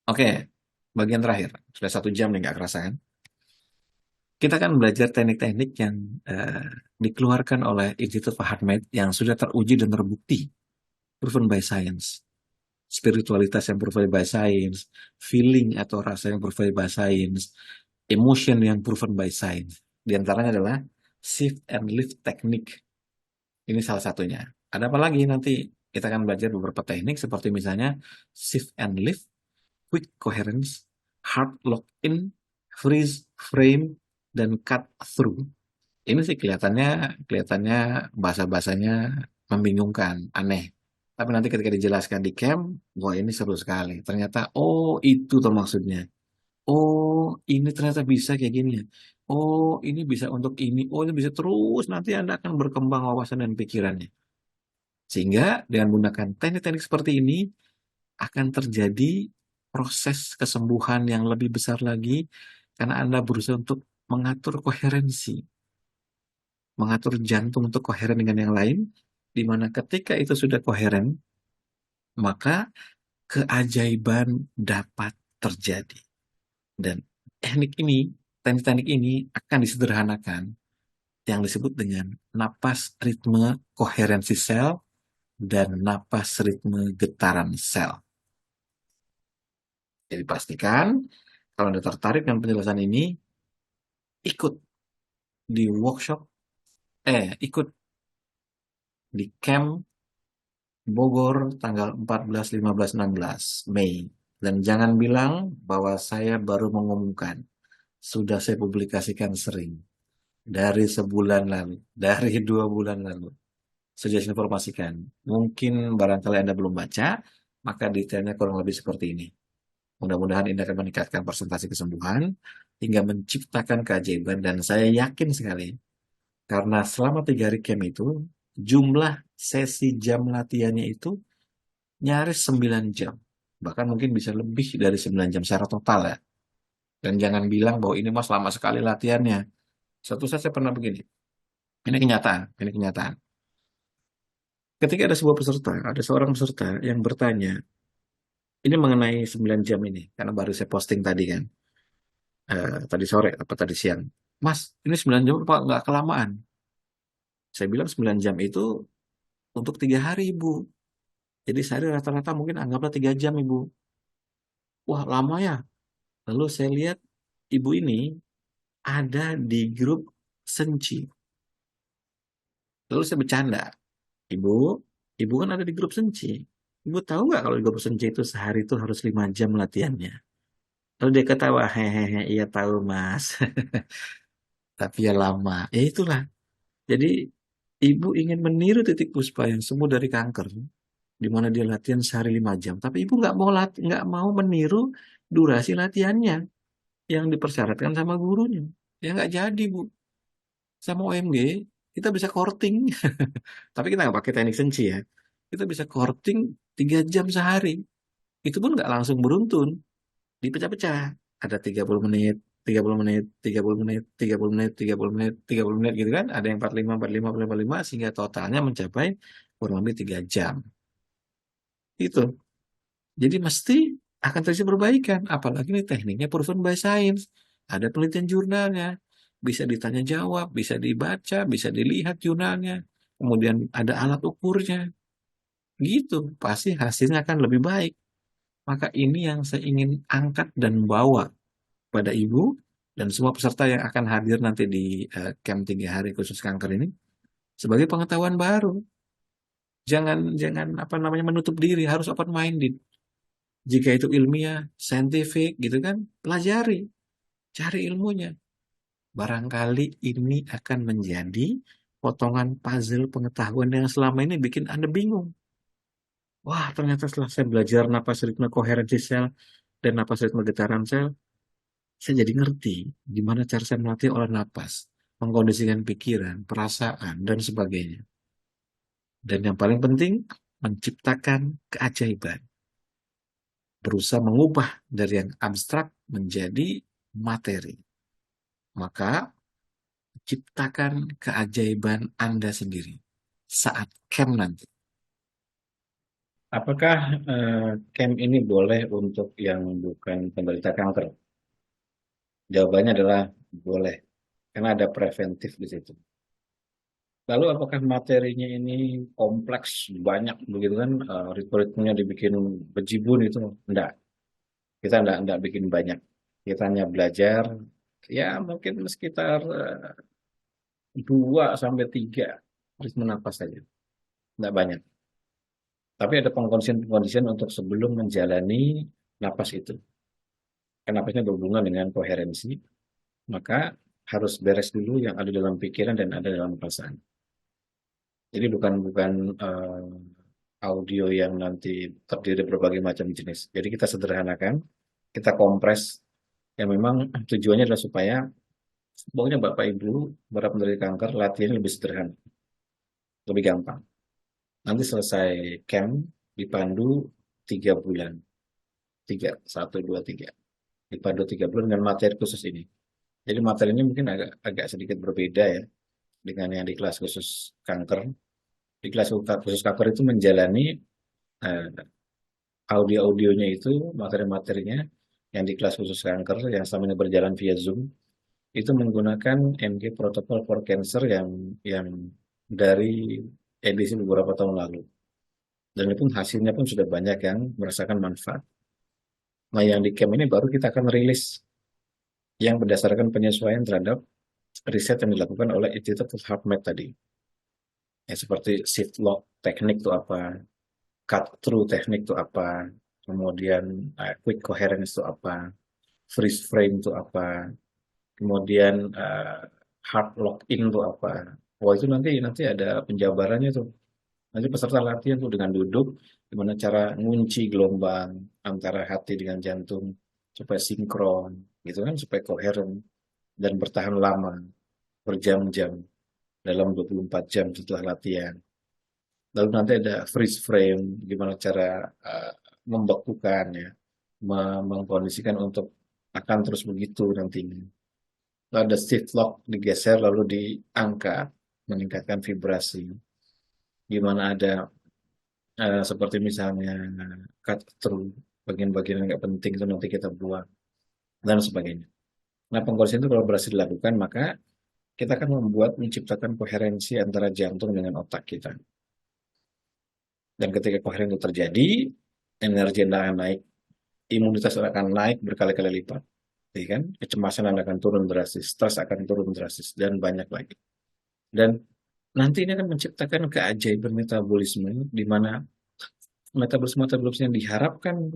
Oke, bagian terakhir. Sudah 1 jam nih, nggak kerasa kan? Kita akan belajar teknik-teknik yang eh, dikeluarkan oleh Institut Fahrenheit yang sudah teruji dan terbukti. Proven by science. Spiritualitas yang proven by science. Feeling atau rasa yang proven by science. Emotion yang proven by science. Di antaranya adalah shift and lift technique. Ini salah satunya. Ada apa lagi nanti kita akan belajar beberapa teknik seperti misalnya shift and lift, quick coherence, hard lock in, freeze frame, dan cut through. Ini sih kelihatannya bahasa-bahasanya membingungkan, aneh. Tapi nanti ketika dijelaskan di camp, wah ini seru sekali. Ternyata, oh itu tuh maksudnya. Oh ini ternyata bisa kayak gini ya. Oh ini bisa untuk ini. Oh ini bisa terus. Nanti Anda akan berkembang wawasan dan pikirannya. Sehingga dengan menggunakan teknik-teknik seperti ini, akan terjadi proses kesembuhan yang lebih besar lagi. Karena Anda berusaha untuk mengatur koherensi, mengatur jantung untuk koheren dengan yang lain, di mana ketika itu sudah koheren, maka keajaiban dapat terjadi. Dan teknik-teknik ini akan disederhanakan yang disebut dengan napas ritme koherensi sel dan napas ritme getaran sel. Jadi pastikan kalau Anda tertarik dengan penjelasan ini, ikut di workshop, ikut di camp Bogor tanggal 14, 15, 16 Mei. Dan jangan bilang bahwa saya baru mengumumkan. Sudah saya publikasikan sering. Dari sebulan lalu. Dari 2 bulan lalu. Sudah saya informasikan. Mungkin barangkali Anda belum baca, maka detailnya kurang lebih seperti ini. Mudah-mudahan ini akan meningkatkan persentase kesembuhan hingga menciptakan keajaiban. Dan saya yakin sekali, karena selama 3 hari camp itu, jumlah sesi jam latihannya itu nyaris 9 jam. Bahkan mungkin bisa lebih dari 9 jam secara total ya. Dan jangan bilang bahwa ini mas lama sekali latihannya. Satu saat saya pernah begini. Ini kenyataan, ini kenyataan. Ketika ada sebuah peserta, ada seorang peserta yang bertanya, ini mengenai 9 jam ini, karena baru saya posting tadi kan, tadi sore apa tadi siang. Mas, ini 9 jam apa nggak kelamaan? Saya bilang 9 jam itu untuk 3 hari, Ibu. Jadi sehari rata-rata mungkin anggaplah 3 jam, Ibu. Wah, lama ya. Lalu saya lihat ibu ini ada di grup Senci. Lalu saya bercanda, Ibu, Ibu kan ada di grup Senci. Ibu tahu nggak kalau di grup Senci itu sehari itu harus 5 jam latihannya? Lalu dia ketawa, hehehe, iya tahu mas. Tapi ya lama. Ya itulah. Jadi ibu ingin meniru Titik Puspa yang sembuh dari kanker, di mana dia latihan sehari 5 jam. Tapi ibu nggak mau meniru durasi latihannya yang dipersyaratkan sama gurunya. Ya nggak jadi, Bu. Sama OMG, kita bisa korting. Tapi kita nggak pakai teknik senci ya. Kita bisa korting 3 jam sehari. Itu pun nggak langsung beruntun. Dipecah-pecah. Ada 30 menit, 30 menit, 30 menit, 30 menit, 30 menit, 30 menit gitu kan. Ada yang 45, 45, 45, sehingga totalnya mencapai kurang lebih 3 jam. Itu. Jadi mesti akan terjadi perbaikan. Apalagi ini tekniknya proven by science. Ada penelitian jurnalnya. Bisa ditanya jawab, bisa dibaca, bisa dilihat jurnalnya. Kemudian ada alat ukurnya. Gitu. Pasti hasilnya akan lebih baik. Maka ini yang saya ingin angkat dan bawa pada ibu dan semua peserta yang akan hadir nanti di camp 3 hari khusus kanker ini sebagai pengetahuan baru. Jangan jangan apa namanya menutup diri, harus open minded. Jika itu ilmiah, saintifik gitu kan, pelajari, cari ilmunya. Barangkali ini akan menjadi potongan puzzle pengetahuan yang selama ini bikin Anda bingung. Wah, ternyata setelah saya belajar napas ritme koherensi sel dan napas ritme getaran sel, saya jadi ngerti gimana cara saya melatih olah napas, mengkondisikan pikiran, perasaan, dan sebagainya. Dan yang paling penting, menciptakan keajaiban. Berusaha mengubah dari yang abstrak menjadi materi. Maka ciptakan keajaiban Anda sendiri saat camp nanti. Apakah camp ini boleh untuk yang bukan penderita kanker? Jawabannya adalah boleh, karena ada preventif di situ. Lalu apakah materinya ini kompleks, banyak begitu kan, ritme-ritmenya dibikin bejibun itu? Enggak, kita enggak bikin banyak. Kita hanya belajar, ya mungkin sekitar 2 sampai 3 ritme napas saja. Enggak banyak. Tapi ada pengkondisian-pengkondisian untuk sebelum menjalani napas itu. Karena napasnya berhubungan dengan koherensi, maka harus beres dulu yang ada dalam pikiran dan ada dalam perasaan. Jadi bukan bukan audio yang nanti terdiri dari berbagai macam jenis. Jadi kita sederhanakan, kita kompres, yang memang tujuannya adalah supaya pokoknya Bapak Ibu para penderita kanker latihan lebih sederhana, lebih gampang. Nanti selesai camp dipandu 3 bulan, 1, 2, 3, dipandu 3 bulan dengan materi khusus ini. Jadi materinya mungkin agak agak sedikit berbeda ya dengan yang di kelas khusus kanker. Di kelas khusus kanker itu menjalani eh, audio-audionya itu, materi-materinya yang di kelas khusus kanker yang selama ini berjalan via Zoom itu menggunakan MG Protocol for Cancer yang dari edisi beberapa tahun lalu. Dan itu pun hasilnya pun sudah banyak yang merasakan manfaat. Nah, yang di camp ini baru kita akan rilis yang berdasarkan penyesuaian terhadap riset yang dilakukan oleh Institute of HeartMath tadi. Ya, seperti shift lock teknik itu apa, cut through teknik itu apa, kemudian quick coherence itu apa, freeze frame itu apa, kemudian hard lock in itu apa. Wah, itu nanti ada penjabarannya tuh. Nanti peserta latihan tuh dengan duduk, gimana cara ngunci gelombang antara hati dengan jantung supaya sinkron, gitu kan, supaya koheren dan bertahan lama, berjam-jam dalam 24 jam setelah latihan. Lalu nanti ada freeze frame, gimana cara uh, membekukan ya, mengkondisikan untuk akan terus begitu nantinya. Lalu ada shift lock digeser lalu diangkat, meningkatkan vibrasi. Gimana ada seperti misalnya cut through, bagian-bagian yang nggak penting itu nanti kita buang dan sebagainya. Nah, pengkondisian itu kalau berhasil dilakukan, maka kita akan menciptakan koherensi antara jantung dengan otak kita. Dan ketika koheren itu terjadi, energi akan naik, imunitas akan naik berkali-kali lipat, ya kan? Kecemasan akan turun drastis, stres akan turun drastis, dan banyak lagi. Dan nanti ini akan menciptakan keajaiban metabolisme, di mana metabolisme yang diharapkan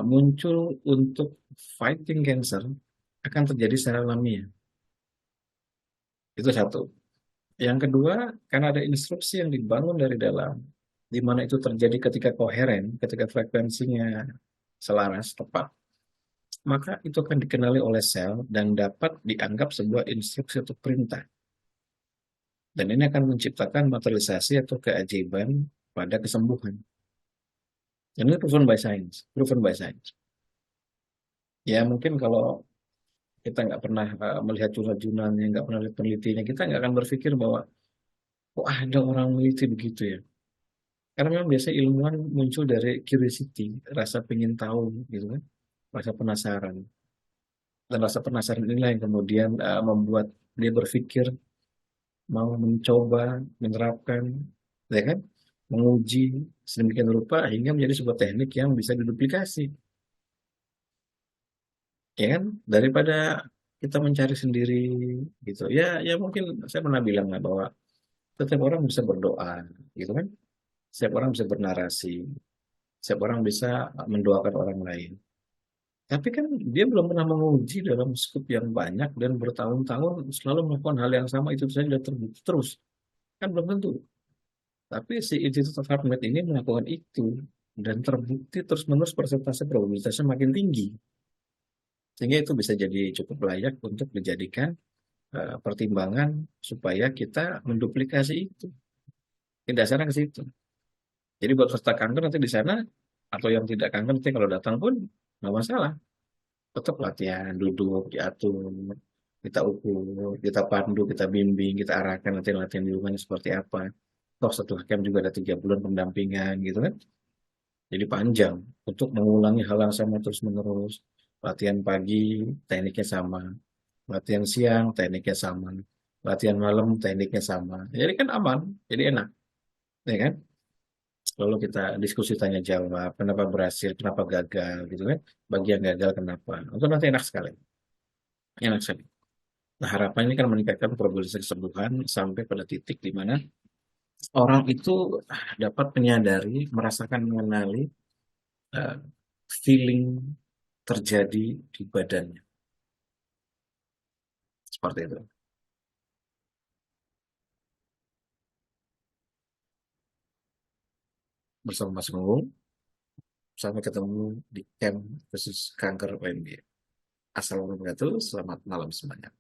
muncul untuk fighting cancer akan terjadi secara alamiah. Itu satu. Yang kedua, karena ada instruksi yang dibangun dari dalam, di mana itu terjadi ketika koheren, ketika frekuensinya selaras, tepat, maka itu akan dikenali oleh sel dan dapat dianggap sebuah instruksi atau perintah. Dan ini akan menciptakan materialisasi atau keajaiban pada kesembuhan. Dan ini proven by science, proven by science. Ya mungkin kalau kita nggak pernah melihat jurnal-jurnalnya, nggak pernah lihat penelitiannya, kita nggak akan berpikir bahwa kok ada orang meneliti begitu ya. Karena memang biasanya ilmuwan muncul dari curiosity, rasa pengen tahu gitu kan, rasa penasaran. Dan rasa penasaran inilah yang kemudian membuat dia berpikir, mau mencoba, menerapkan, ya kan, menguji sedemikian rupa hingga menjadi sebuah teknik yang bisa diduplikasi, ya kan, daripada kita mencari sendiri gitu. Ya, ya mungkin saya pernah bilang lah bahwa setiap orang bisa berdoa, gitu kan, setiap orang bisa bernarasi, setiap orang bisa mendoakan orang lain. Tapi kan dia belum pernah menguji dalam skup yang banyak dan bertahun-tahun selalu melakukan hal yang sama itu saja dan terbukti terus. Kan belum tentu. Tapi si Institute of Heart Math ini melakukan itu dan terbukti terus-menerus persentase probabilitasnya makin tinggi. Sehingga itu bisa jadi cukup layak untuk dijadikan pertimbangan supaya kita menduplikasi itu. Dasarnya ke situ. Jadi buat peserta kanker nanti di sana atau yang tidak kanker nanti kalau datang pun nggak masalah. Tetap latihan, duduk, diatur, kita ukur, kita pandu, kita bimbing, kita arahkan nanti latihan di rumahnya seperti apa. Toh setelah camp juga ada 3 bulan pendampingan gitu kan. Jadi panjang untuk mengulangi hal yang sama terus-menerus. Latihan pagi, tekniknya sama. Latihan siang, tekniknya sama. Latihan malam, tekniknya sama. Jadi kan aman, jadi enak. Ya kan? Lalu kita diskusi tanya jawab, kenapa berhasil, kenapa gagal gitu kan. Bagi yang gagal kenapa. Itu nanti enak sekali. Enak sekali. Nah, harapan ini kan meningkatkan probabilitas kesembuhan sampai pada titik di mana orang itu dapat menyadari, merasakan, mengenali eh, feeling terjadi di badannya. Seperti itu. Bersama Mas Munggung, sampai ketemu di camp khusus kanker OMG. Assalamualaikum warahmatullahi wabarakatuh. Selamat malam semuanya.